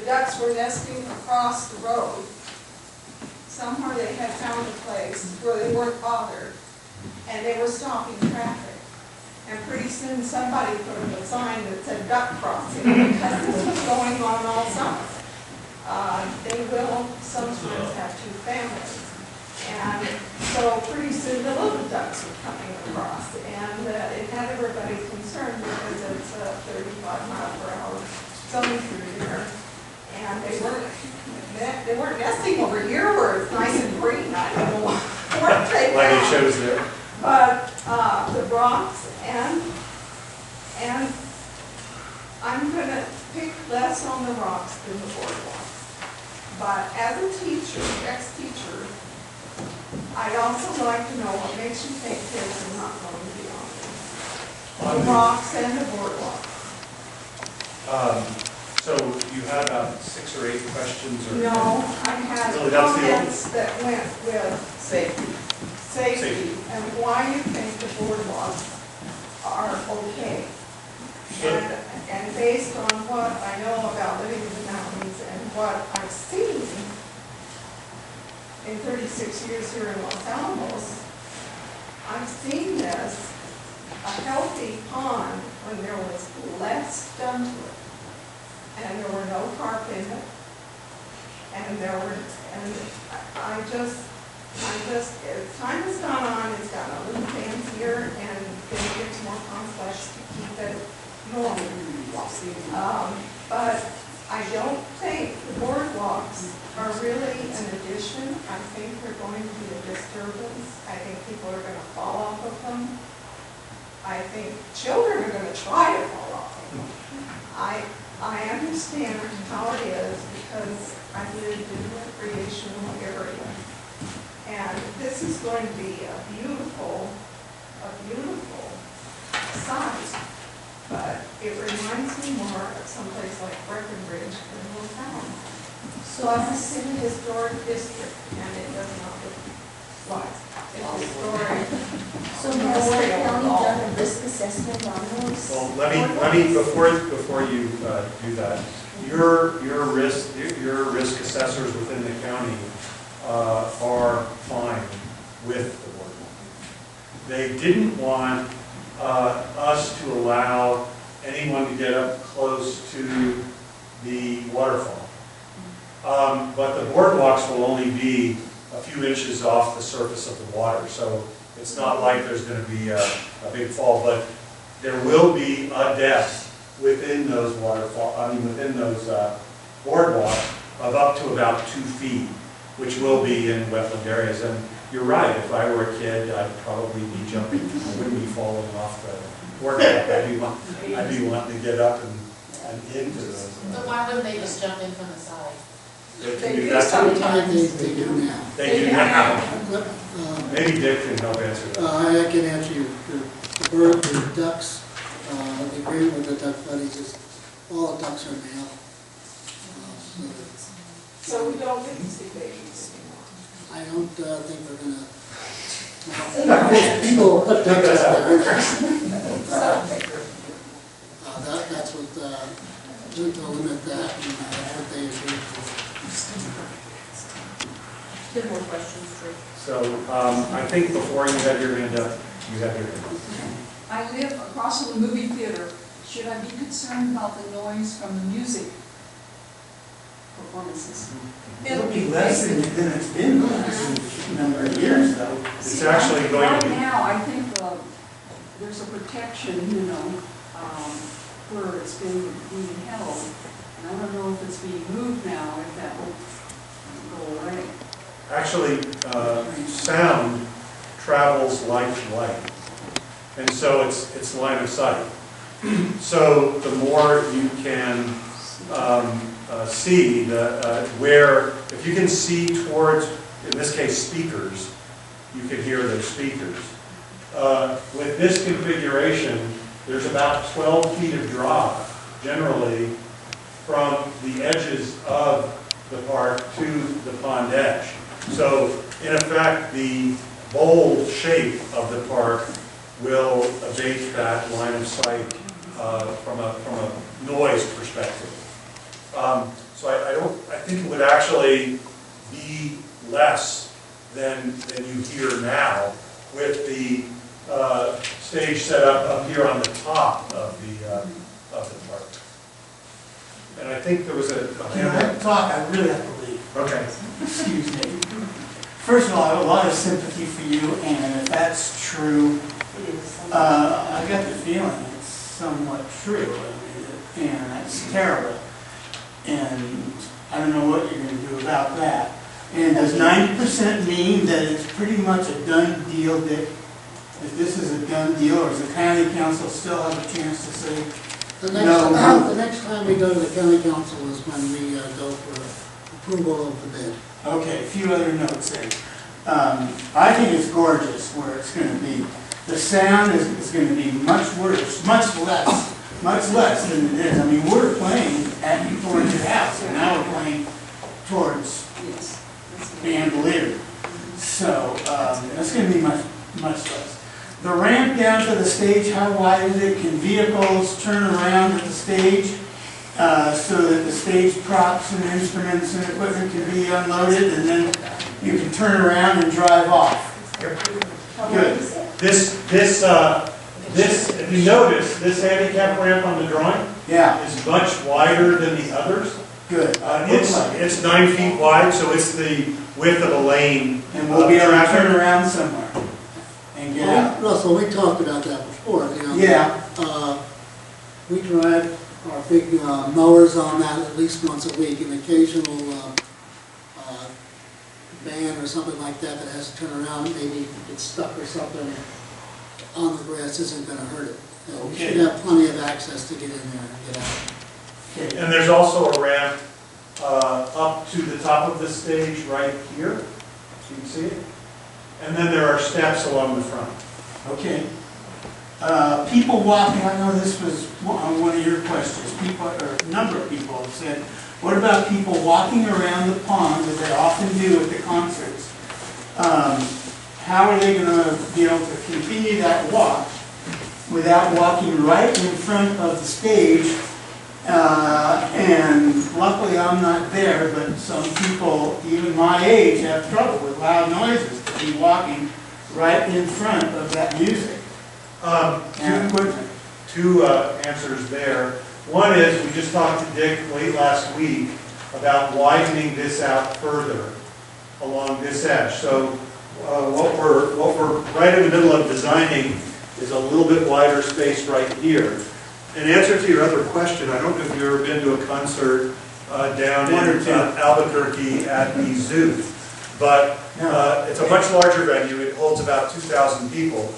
ducks were nesting across the road. Somewhere they had found a place where they weren't bothered, and they were stopping traffic. And pretty soon somebody put up a sign that said duck crossing, because this was going on all summer. They will sometimes have two families. And so pretty soon the little ducks were coming across, and it had everybody concerned because it's a 35-mile-per-hour zone through there. And they weren't nesting over here where it's nice and green. I don't know what they Like it found. shows there. But the rocks and I'm going to pick less on the rocks than the boardwalk. But as a teacher, ex-teacher, I'd also like to know what makes you think kids are not going to be on the rocks and the boardwalk. So you had about 6 or 8 questions, or? No, I had Really, that's the comments that went with safety, and why you think the boardwalks are okay. And based on what I know about living in the mountains and what I've seen in 36 years here in Los Alamos, I've seen this, a healthy pond when there was less done to it. And there were no carp in it. And as time has gone on, it's gotten a little fancier and then it gets more complex to keep it normal. But I don't think the boardwalks are really an addition. I think they're going to be a disturbance. I think people are going to fall off of them. I think children are going to try to fall off of them. I understand how it is because I lived in a recreational area. And this is going to be a beautiful site. But it reminds me more of someplace like Breckenridge than Los Alamos. So it's in a historic district and it does not look like it's historic. So has the county done a risk assessment on those? Well, let me before you do that, your risk assessors within the county are fine with the boardwalk. They didn't want us to allow anyone to get up close to the waterfall. But the boardwalks will only be a few inches off the surface of the water, so it's not like there's going to be a big fall, but there will be a depth within those within those boardwalks of up to about 2 feet, which will be in wetland areas. And you're right, if I were a kid, I'd probably be jumping, I wouldn't be falling off the boardwalk. I'd be wanting to get up and into those. But why wouldn't they just jump in from the side? They They can do do that. sometimes. They do now. They do now. Maybe Dick can help answer that. I can answer you. The bird, the ducks, the agreement with the duck buddies is all the ducks are male. So we don't get to see babies anymore. I don't think we're gonna, well, people put ducks there. That's what, to limit that, and that's what they agreed to. Two more questions, Rick. So I think before you had your hand up, you had your hand up. I live across from the movie theater. Should I be concerned about the noise from the music performances? It'll be less than it's been the last number of years, though. It's actually going to be. Right now, I think there's a protection, where it's being held. And I don't know if it's being moved now, if that will go away. Actually, sound travels like light. And so it's line of sight. So the more you can see, if you can see towards, in this case, speakers, you can hear those speakers. With this configuration, there's about 12 feet of drop, generally, from the edges of the park to the pond edge. So, in effect, the bowl shape of the park will abate that line of sight from a noise perspective. So I think it would actually be less than you hear now with the stage set up here on the top of the park. And I think there was Can I talk? I really have to leave. Okay. Excuse me. First of all, I have a lot of sympathy for you, and if that's true, I got the feeling it's somewhat true, and that's terrible. And I don't know what you're going to do about that. And does 90% mean that it's pretty much a done deal, Dick? If this is a done deal, or does the county council still have a chance to say, The no? next time we go to the county council is when we go for approval of the bid. Okay, a few other notes there. I think it's gorgeous where it's going to be. The sound is going to be much worse, much less than it is. I mean, we're playing towards your house, and now we're playing towards Yes. the Ambulator. So that's going to be much less. The ramp down to the stage, how wide is it? Can vehicles turn around at the stage so that the stage props and instruments and equipment can be unloaded, and then you can turn around and drive off? Good. If you notice, this handicap ramp on the drawing Yeah, is much wider than the others. good. It's 9 feet wide, so it's the width of a lane. And we'll be able to turn around somewhere and get out. Russell, we talked about that before, Yeah. We drive our big mowers on that at least once a week, an occasional van or something like that that has to turn around, maybe it's stuck or something on the grass isn't gonna hurt it. We should have plenty of access to get in there and get out. Okay. And there's also a ramp up to the top of the stage right here. You can see it. And then there are steps along the front. Okay. People walking, I know this was one of your questions. People, or a number of people have said, what about people walking around the pond, as they often do at the concerts? How are they going to be able to continue that walk without walking right in front of the stage? And luckily I'm not there, but some people, even my age, have trouble with loud noises to be walking right in front of that music and equipment. two answers there. One is, we just talked to Dick late last week about widening this out further along this edge. So what we're right in the middle of designing is a little bit wider space right here. In answer to your other question, I don't know if you've ever been to a concert down in Albuquerque at the Zoo, but it's a much larger venue. It holds about 2,000 people.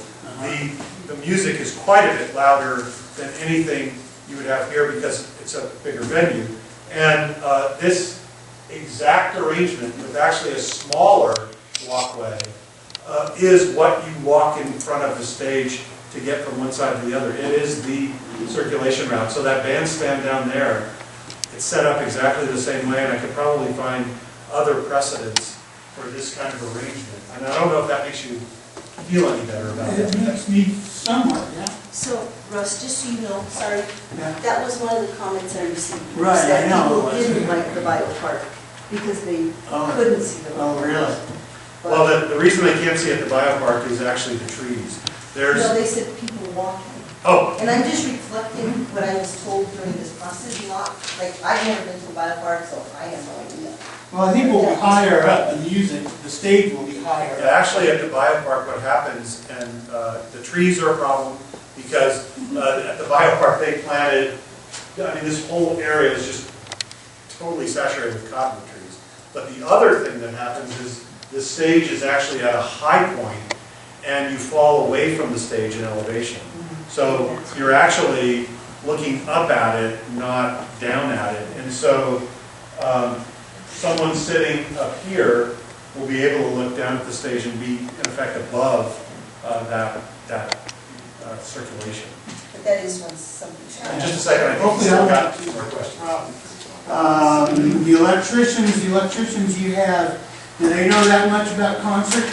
The music is quite a bit louder than anything you would have here because it's a bigger venue. And this exact arrangement with actually a smaller walkway is what you walk in front of the stage to get from one side to the other. It is the circulation route. So that bandstand down there, it's set up exactly the same way, and I could probably find other precedents for this kind of arrangement. And I don't know if that makes you feel any better about it. It makes me somewhat, yeah. So, Russ, just so you know, sorry, Yeah. that was one of the comments I received. was Right, I that know. people didn't like the bio park because they Oh. couldn't see the. Oh, really? But- Well, the reason they can't see at the biopark is actually the trees. No, There's, they said people walking. oh, And I'm just reflecting what I was told during this process, not, like, I've never been to a bio park, so I have no idea. Well, I think we'll be higher up, the music, the stage will be higher yeah, up. actually at the biopark what happens, and the trees are a problem because at the biopark they planted, I mean this whole area is just totally saturated with cottonwood trees. But the other thing that happens is the stage is actually at a high point and you fall away from the stage in elevation. So you're actually looking up at it, not down at it. And so someone sitting up here will be able to look down at the stage and be in effect above that circulation. But that is when something. In just a second, I think we still got two more questions. The electricians you have, do they know that much about concert?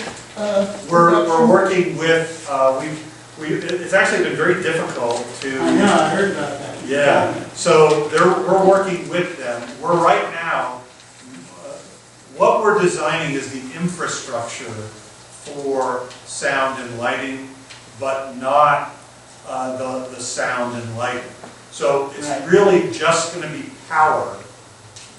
We're production? working with, it's actually been very difficult to. I know, I heard about that. Yeah, so we're working with them. We're right now, what we're designing is the infrastructure for sound and lighting, but not the sound and lighting. So it's Right. really just going to be power,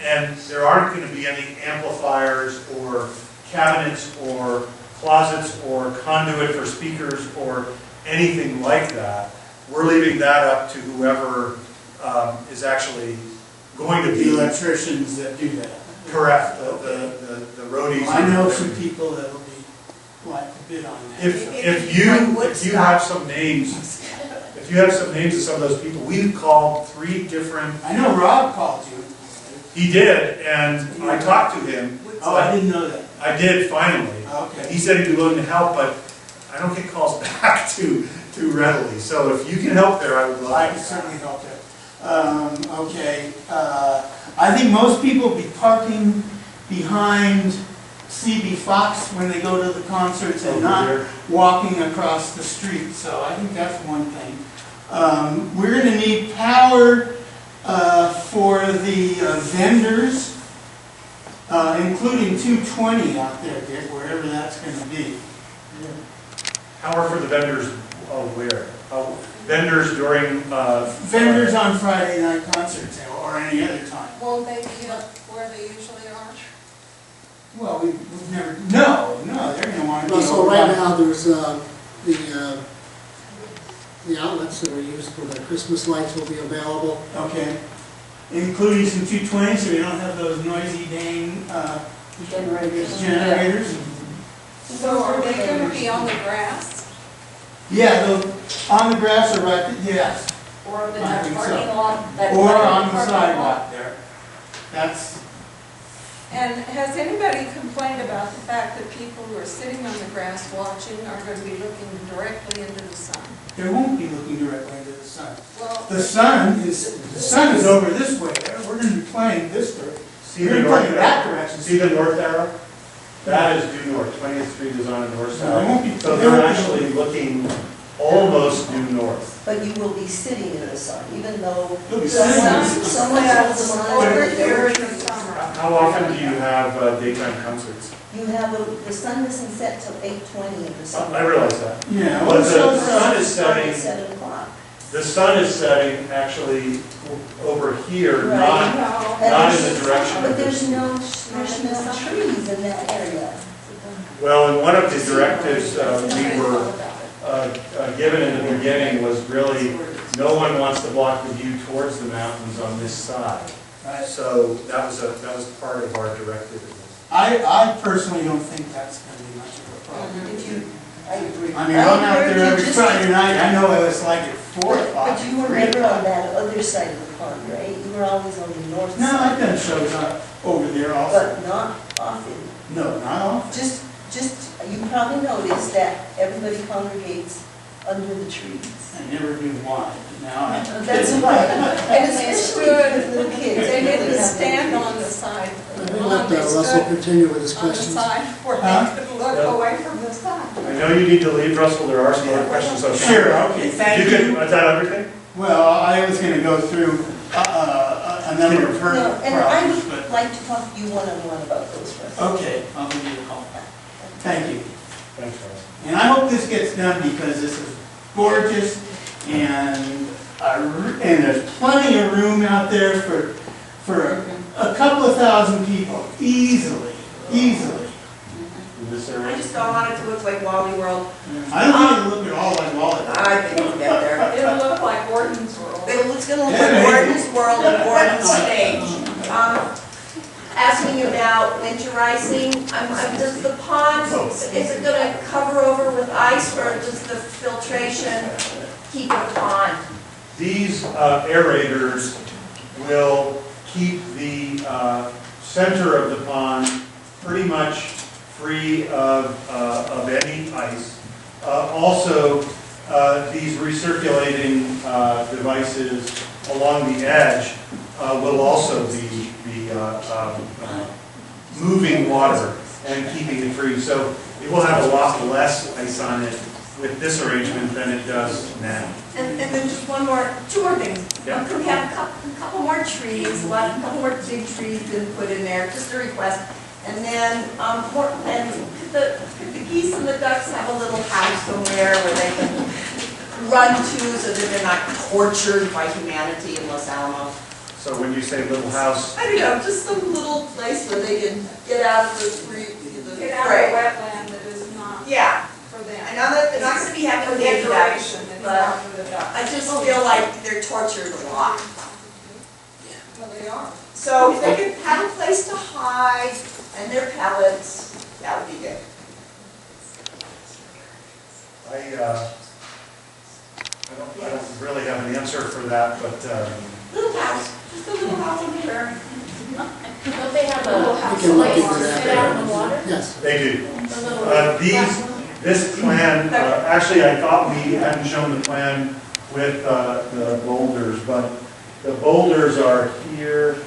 and there aren't going to be any amplifiers or cabinets or closets or conduit for speakers or anything like that. We're leaving that up to whoever is actually going to The be electricians that do that. correct, the roadies. I know some people that will be like to bid on that. If you have some names, if you have some names of some of those people, we've called 3 different. I know Rob called you. He did, and I talked to him. Oh, I didn't know that. I did finally. Okay. He said he'd be willing to help, but I don't get calls back too readily. So if you can help there, I would love I to. can certainly help there. Okay, I think most people will be parking behind CB Fox when they go to the concerts and Over not there. walking across the street, so I think that's one thing. We're gonna need power for the vendors, including 220 out there, Dick, wherever that's gonna be. Power for the vendors, where? Vendors during, Vendors on Friday night concerts or any other time. Won't they be up where they usually are? Well, we've never, no, they're gonna wanna be. Well, so over right by- now, there's the outlets that are used for the Christmas lights will be available. Okay, including some 220, so we don't have those noisy dang, generators. So are they gonna be on the grass Yeah, on the grass or right, yes, Or in I that think so. parking lot? that or on the parking lot? sidewalk there. That's, And has anybody complained about the fact that people who are sitting on the grass watching are going to be looking directly into the sun? they won't be looking directly into the sun. Well, The sun is over this way there, we're gonna be playing this direction. see We're the gonna play north that arrow? direction. See the north arrow? That is due north. 20th Street is on a north No, they won't be- side. So they're actually looking almost due north. But you will be sitting in the sun, even though You'll be sitting in the sun. someone tells them on over it. here in the summer. How often do you have daytime concerts? You have, the sun doesn't set till 8:20 in the summer. I realize that. Yeah, But well, the so, sun is setting At 7 o'clock. The sun is setting actually over here, Right. not No. in the direction But of there's this. no trees in that area. Well, and one of the directives we were given in the beginning was really, no one wants to block the view towards the mountains on this side. Right. So that was part of our directive. I personally don't think that's gonna be much of a problem. If you, I agree. I mean, I'm out encourage there you every just- Friday night, I know it was like at 4 o'clock. But you were 3 never o'clock. on that other side of the pond, right? You were always on the north No, side. I've done shows over there also. But not often. No, not all. Just, you probably noticed that everybody congregates under the trees. I never knew why, but now I. That's right. And especially with little kids. They really didn't have stand little on the kids. side. Let Russell continue with his On the questions. side where Huh? they could look away from the sun. I know you need to leave, Russell, there are some other questions. So Sure, okay, thank You you. can, is that everything? Well, I was gonna go through a number of her No, and I problems, would but, like to talk to you one-on-one about those for us. okay, I'll give you a call. Thank you. Thanks, Russell. And I hope this gets done because this is gorgeous and there's plenty of room out there for a couple of thousand people, easily. In this I area? just don't want it to look like Wally World. I don't need to look at all like Wally. I think we'll get there. It'll look like Gordon's World. It's gonna look like Gordon's World and Gordon's Stage. Asking about winterizing, does the pond, is it gonna cover over with ice or does the filtration keep it a pond? These aerators will keep the center of the pond pretty much free of any ice. Also, these recirculating devices along the edge will also be moving water and keeping it free. So it will have a lot less ice on it with this arrangement than it does now. And then just two more things. Yeah. Could we have a couple more trees, a couple more big trees been put in there, just a request. And then, could the geese and the ducks have a little house somewhere where they can run to so that they're not tortured by humanity in Los Alamos? So when you say little house, I don't know, just some little place where they can get out of the free, Get out of a wetland that is not Yeah, for them. I know that they're not gonna be having For baby ducks, decoration, it's but not for the ducks. I just feel like they're tortured a lot. Well, they are. So if they could have a place to hide and their pellets, that would be good. I don't really have an answer for that, but Little house, just a little house on the prairie. Don't they have Little a house We can look place into to that. sit out in the water? Yes. they do. A little- This plan, actually, I thought we hadn't shown the plan with the boulders, but the boulders are here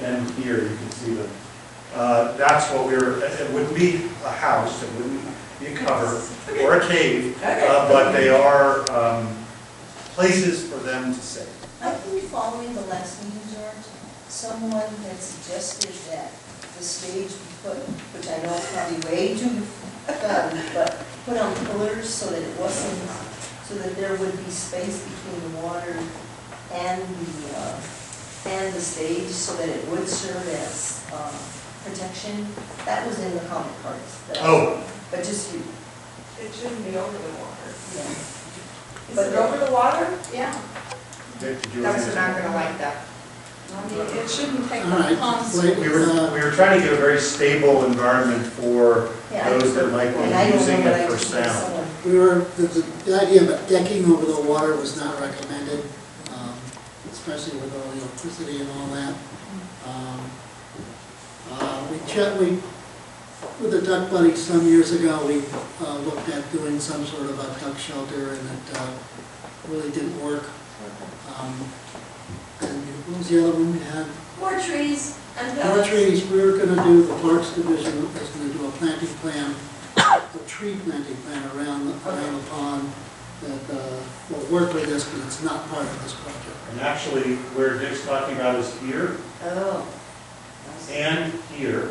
and here, you can see them. That's what it wouldn't be a house, it wouldn't be a cover or a cave, but they are places for them to stay. I think following the last meeting, George, someone had suggested that the stage be put, which I know is probably way too done, but put on pillars so that it wasn't, so that there would be space between the water and the stage, so that it would serve as protection. That was in the comic cards. Oh. But just you, It shouldn't be over the water. yeah. Is it over the water? Yeah. Did you Ducks are want not to- gonna like that. I mean, it shouldn't take All the right, ponds. wait, We were trying to get a very stable environment for Yeah, those that might and I be don't using know what it I for just told sound. someone. We were, the idea of decking over the water was not recommended, especially with all the electricity and all that. With the duck buddies some years ago, we looked at doing some sort of a duck shelter, and it really didn't work. And what was the other one we had? More trees and More pellets. trees. We were gonna do, the Parks Division was gonna do a planting plan, a tree planting plan around the pond that will work with this, but it's not part of this project. And actually, where Dick's talking about is here, Oh. and here,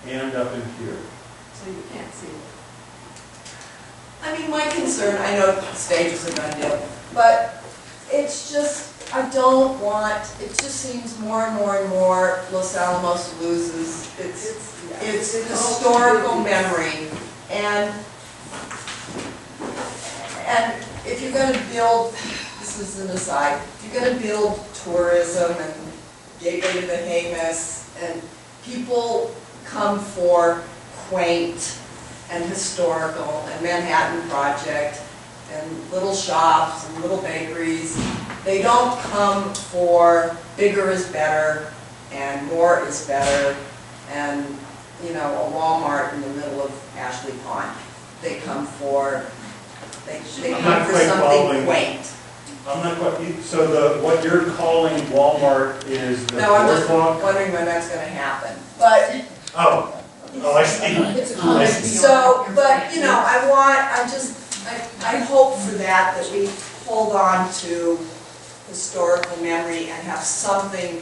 and up in here. So you can't see it. I mean, my concern, I know stages are done deal. But it's just, I don't want, it just seems more and more and more Los Alamos loses its historical memory. And if you're gonna build, this is an aside, if you're gonna build tourism and gateway to the Jemez, and people come for quaint and historical and Manhattan Project and little shops and little bakeries. They don't come for bigger is better and more is better and, you know, a Walmart in the middle of Ashley Pond. They come for, they I'm come not for quite something following. quaint. I'm not quite, so what you're calling Walmart is the No, I'm just boardwalk? wondering when that's gonna happen. But Oh, I see. It's a I concept. see. so, but, you know, I hope for that we hold on to historical memory and have something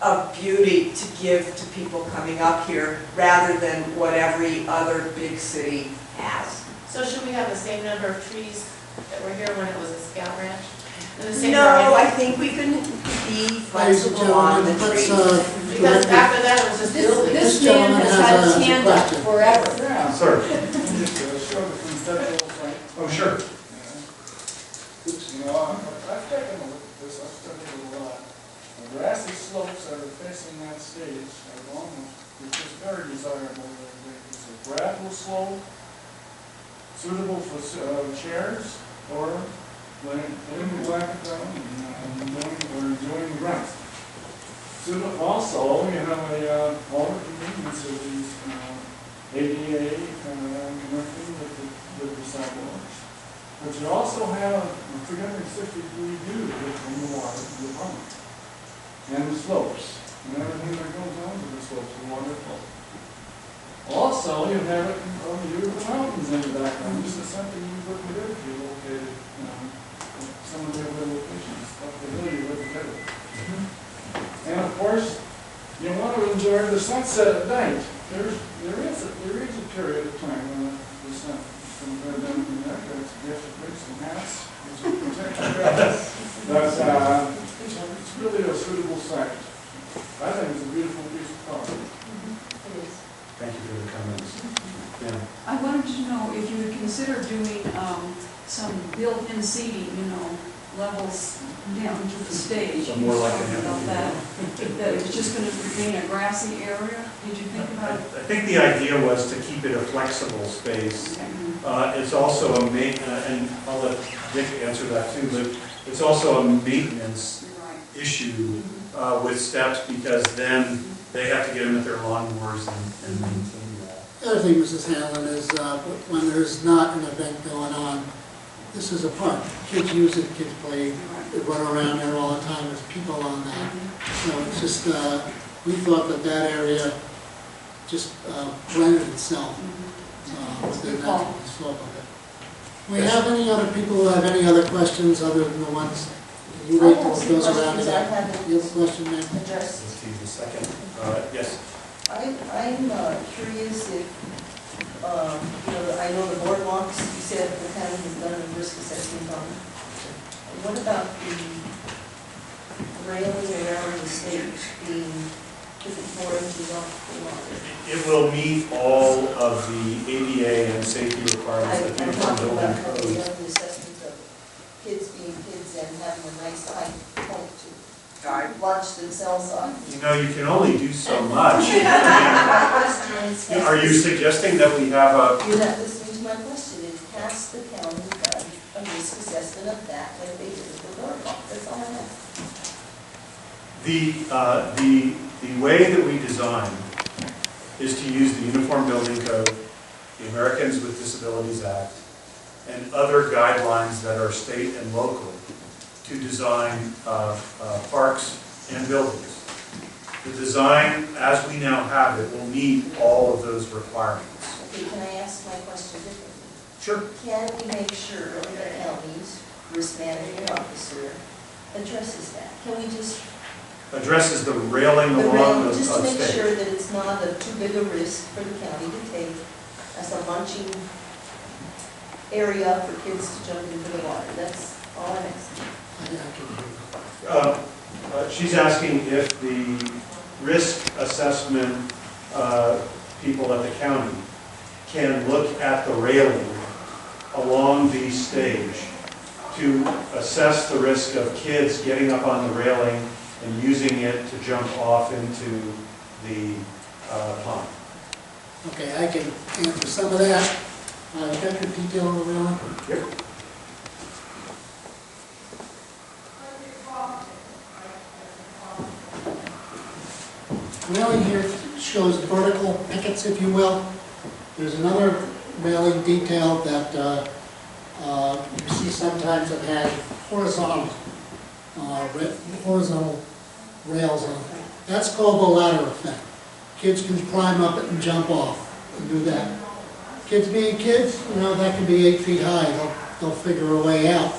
of beauty to give to people coming up here, rather than what every other big city has. So should we have the same number of trees that were here when it was a scout ranch? And the same No, I variety? think we can be Ladies and flexible on the gentlemen, trees. Because after that, it was just building. This This man gentleman has has had his a hand up question. forever. Yeah, Sir, just show the conceptual thing. oh, sure. You know, I've taken a look at this, I've studied it a lot. The grassy slopes that are facing that stage are almost, which is very desirable. It's a gradual slope, suitable for chairs or letting the blanket down and enjoying the grass. Also, you have all the convenience of these ADA connecting with the sidewalks. But you also have a 360-degree view from the water to the pond. And the slopes, and everything that goes on to the slopes, the water flow. Also, you have it on the view of the mountains in the background. This is something you wouldn't do if you located some of the other locations up the hill you wouldn't do. And of course, you want to enjoy the sunset at night. There is a period of time when the sun comes right down in the neck, and it's a gift to bring some hats, which will protect your face. But it's really a suitable site. I think it's a beautiful piece of property. Thank you for the comments. Yeah. I wanted to know if you would consider doing some built-in seating, levels down to the stage. So more like an About that, that it was just going to remain a grassy area. Did you think about it? I think the idea was to keep it a flexible space. It's also a and I'll let Dick answer that too, but it's also a maintenance issue with steps, because then they have to get them at their lawnmowers and maintain that. The other thing, Mrs. Hanlon, is when there's not an event going on, this is a park. Kids use it, kids play, they run around there all the time, there's people on that. So it's just, we thought that area just blended itself with the natural slope of it. We have any other people who have any other questions other than the ones, can you wait till it goes around I again? haven't You have a question, ma'am? addressed. Let's see the second. Yes. I'm curious if, I know the boardwalks, you said the county has done a risk assessment on them. What about the railing around the stage being, is it 4 inches off the water? It will meet all of the ADA and safety requirements that the I'm Uniform talking about Building how they Code. done the assessment of kids being kids and having a nice high point to launch themselves on. You can only do so much. Are you suggesting that we have a, You're not listening to my question. Is has the county done a risk assessment of that when they did the boardwalk? That's all I have. the way that we design is to use the Uniform Building Code, the Americans with Disabilities Act, and other guidelines that are state and local to design parks and buildings. The design, as we now have it, will meet all of those requirements. Okay, can I ask my question differently? Sure. Can we make sure that the county's risk management officer addresses that? Can we just, Addresses the railing along the just to make stage. sure that it's not a too big a risk for the county to take as a munching area for kids to jump into the water? That's all in it. I can hear you. She's asking if the risk assessment people at the county can look at the railing along the stage to assess the risk of kids getting up on the railing and using it to jump off into the pond. Okay, I can answer some of that. Got your detail on the railing? Yep. The railing here shows vertical pickets, if you will. There's another railing detail that you see sometimes that has horizontal rails on it. That's called the ladder effect. Kids can climb up it and jump off and do that. Kids being kids, that can be 8 feet high. They'll figure a way out.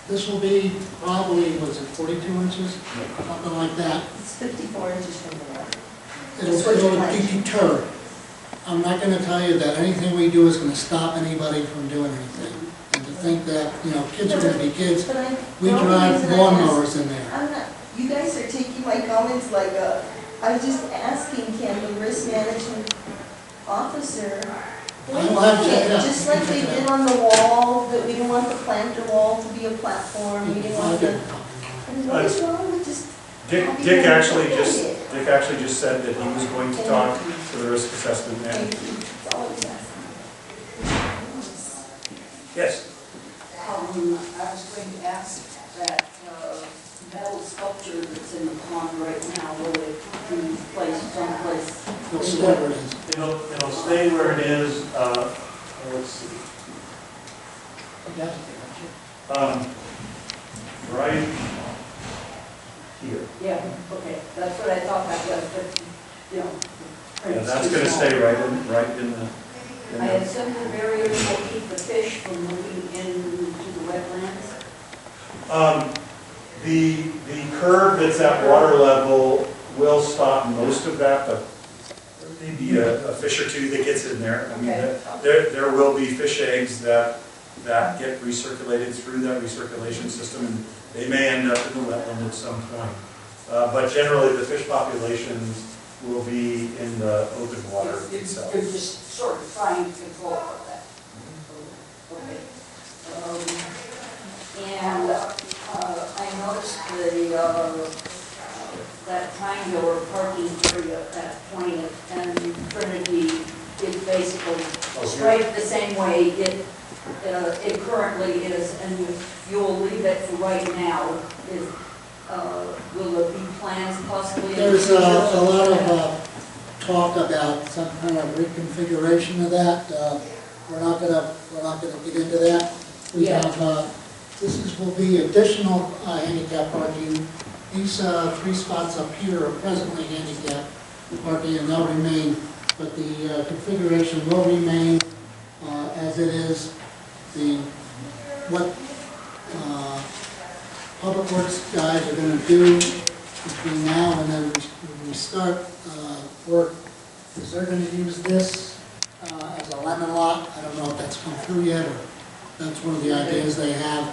This will be probably, 42 inches? Something like that. It's 54 inches from the water. It'll deter. I'm not going to tell you that anything we do is going to stop anybody from doing anything. And to think that, kids are going to be kids. But We the only drive reason I lawnmowers in there. I'm not, you guys are taking my comments like I'm just asking, can the risk management officer, I'll have to check it out. just like they did on the wall, that we didn't want the planter wall to be a platform, we didn't want the, what is wrong with just Dick actually just said that he was going to talk to the risk assessment man. Thank you. That's all I was asking. Yes. I was going to ask that metal sculpture that's in the pond right now, will it be placed someplace? It'll stay where it is. It'll stay where it is, let's see. Right here. Yeah, okay, that's what I thought that was, but, Yeah, that's gonna stay right in the. I assume the barrier will keep the fish from moving into the wetlands? The curve that's at water level will stop most of that, but there may be a fish or two that gets in there. I mean, there will be fish eggs that get recirculated through that recirculation system, and they may end up in the wetland at some point. But generally, the fish populations will be in the open water itself. You're just sort of trying to control that. Okay. And I noticed that triangular parking area at 20th and Trinity is basically straight the same way it currently is, and you'll leave it for right now. Will there be plans possibly? There's a lot of talk about some kind of reconfiguration of that. We're not gonna get into that. We have will be additional handicap parking. These 3 spots up here are presently handicap parking, and they'll remain, but the configuration will remain as it is. What Public Works guys are going to do between now and then when we start work is they're going to use this as a lemon lot. I don't know if that's come through yet, or that's one of the ideas they have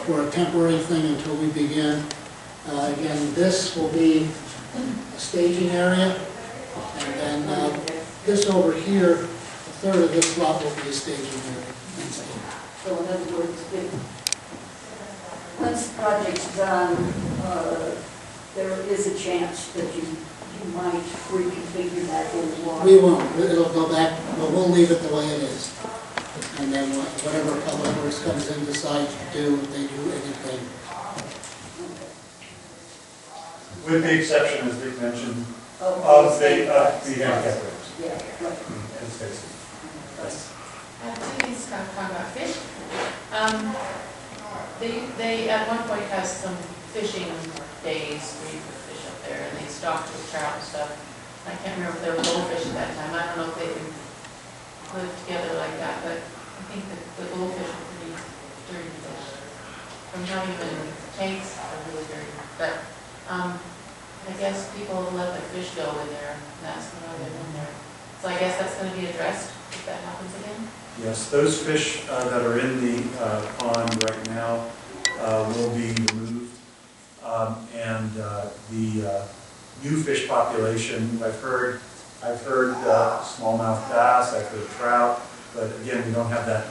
for a temporary thing until we begin. Again, this will be a staging area, and then this over here, a third of this lot will be a staging area. So in other words, once the project's done, there is a chance that you might reconfigure that whole lot. We won't, it'll go back, but we'll leave it the way it is. And then whatever Public Works comes in decides to do, if they do anything. With the exception, as Dick mentioned, of the handicap ramps. Yeah, right. And spaces. Two things to talk about fish. They at one point has some fishing days where you could fish up there, and they stocked with trout and stuff. I can't remember if there were goldfish at that time. I don't know if they can live together like that, but I think that the goldfish are pretty dirty fish. From having them in tanks, are really dirty. But I guess people let their fish go in there, and that's why they're in there. So I guess that's going to be addressed if that happens again. Yes, those fish that are in the pond right now will be removed. And the new fish population, I've heard smallmouth bass, I've heard trout, but again, we don't have that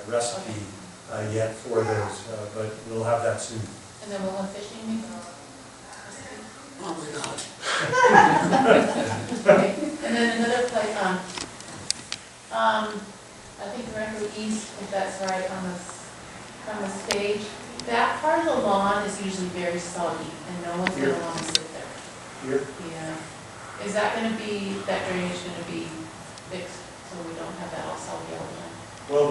recipe yet for those, but we'll have that soon. And then we'll have fishing maybe? Probably not. Okay, and then another place, I think directly east, if that's right, from the stage, that part of the lawn is usually very soggy, and no one's gonna want to sit there. Here? Yeah. Is that gonna be, that drainage gonna be fixed, so we don't have that all soggy all the time? Well,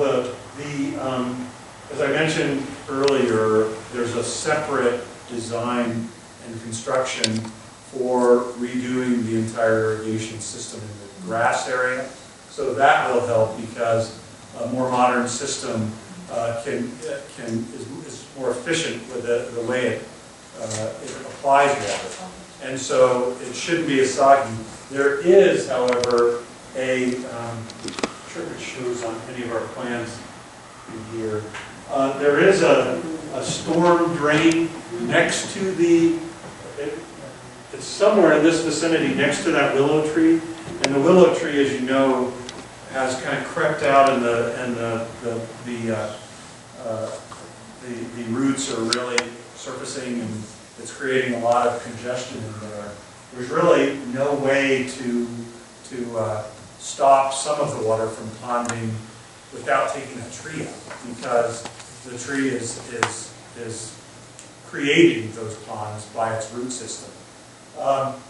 as I mentioned earlier, there's a separate design and construction for redoing the entire irrigation system in the grass area. So that will help because a more modern system is more efficient with the way it applies water. And so it shouldn't be as soggy. There is, however, I'm sure if it shows on any of our plans in here, there is a storm drain next to it's somewhere in this vicinity next to that willow tree. And the willow tree, as you know, has kind of crept out and the roots are really surfacing and it's creating a lot of congestion in there. There's really no way to stop some of the water from ponding without taking a tree out, because the tree is creating those ponds by its root system.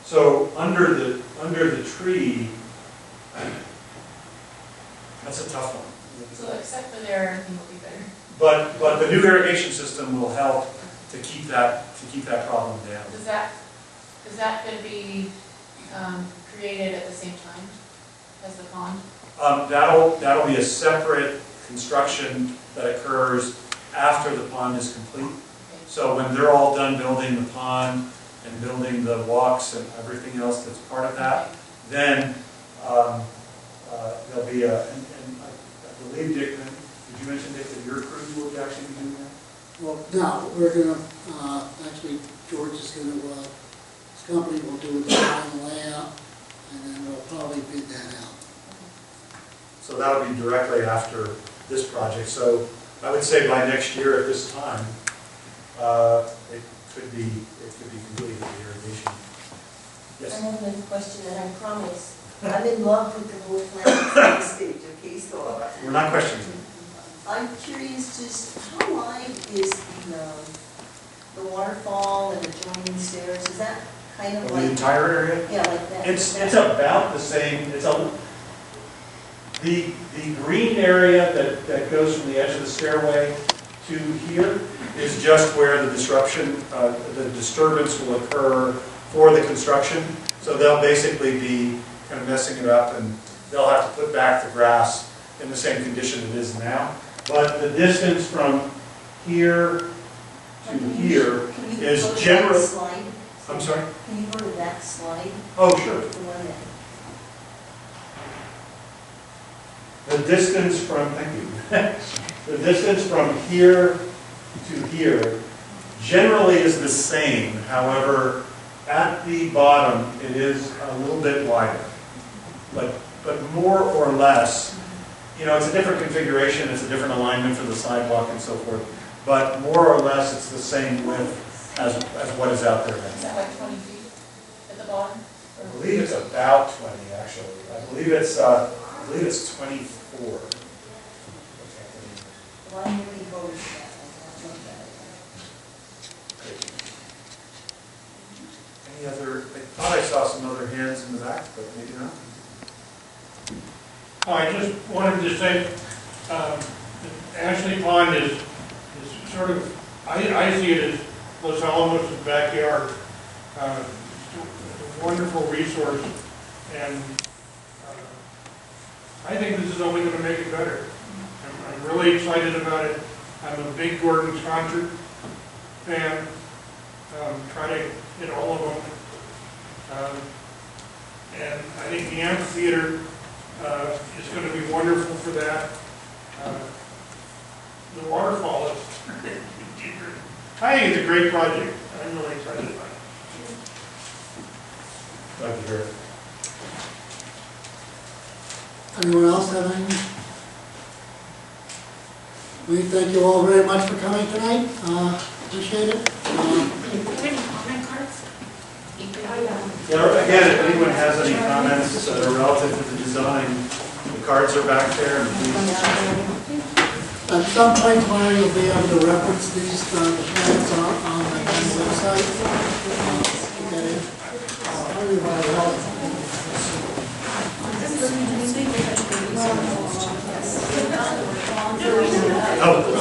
So under the tree, that's a tough one. So except for there, everything will be better. But the new irrigation system will help to keep that problem down. Is that going to be created at the same time as the pond? That'll be a separate construction that occurs after the pond is complete. Okay. So when they're all done building the pond and building the walks and everything else that's part of that, then there'll be and I believe, Dick, did you mention, Dick, that your crew will actually be doing that? Well, no, we're gonna, actually, George is gonna, his company will do the final layout, and then we'll probably bid that out. So that'll be directly after this project. So I would say by next year at this time, it could be completed, the irrigation. Yes? I have another question that I promise. I'm in love with the whole plan stage, okay, so. We're not questioning it. I'm curious, just how wide is the waterfall and adjoining stairs? Is that kind of The like? entire area? Yeah, like that. It's about the same. The green area that goes from the edge of the stairway to here is just where the disturbance will occur for the construction. So they'll basically be kind of messing it up, and they'll have to put back the grass in the same condition it is now. But the distance from here to here is general. Slide? I'm sorry? Can you go to that slide? Oh, sure. The one that. The distance from, thank you. The distance from here to here generally is the same. However, at the bottom, it is a little bit wider. But more or less, it's a different configuration, it's a different alignment for the sidewalk and so forth. But more or less, it's the same width as what is out there Is now. that like 20 feet at the bottom? I believe it's about 20, actually. I believe it's 24. Well, I'm really voting for that. I love that. Any other, I thought I saw some other hands in the back, but maybe not. I just wanted to say, Ashley Pond is sort of, I see it as Los Alamos' backyard. It's a wonderful resource, and I think this is only going to make it better. I'm really excited about it. I'm a big Gordon's concert fan. Try to hit all of them. And I think the amphitheater is going to be wonderful for that. The waterfall is, I think it's a great project. I'm really excited about it. Glad to hear it. Anyone else have anything? We thank you all very much for coming tonight. Appreciate it. Yeah, again, if anyone has any comments that are relative to the design, the cards are back there, and please. At some point, Larry will be able to reference these plans on the website. Get it. Probably about a lot. Oh,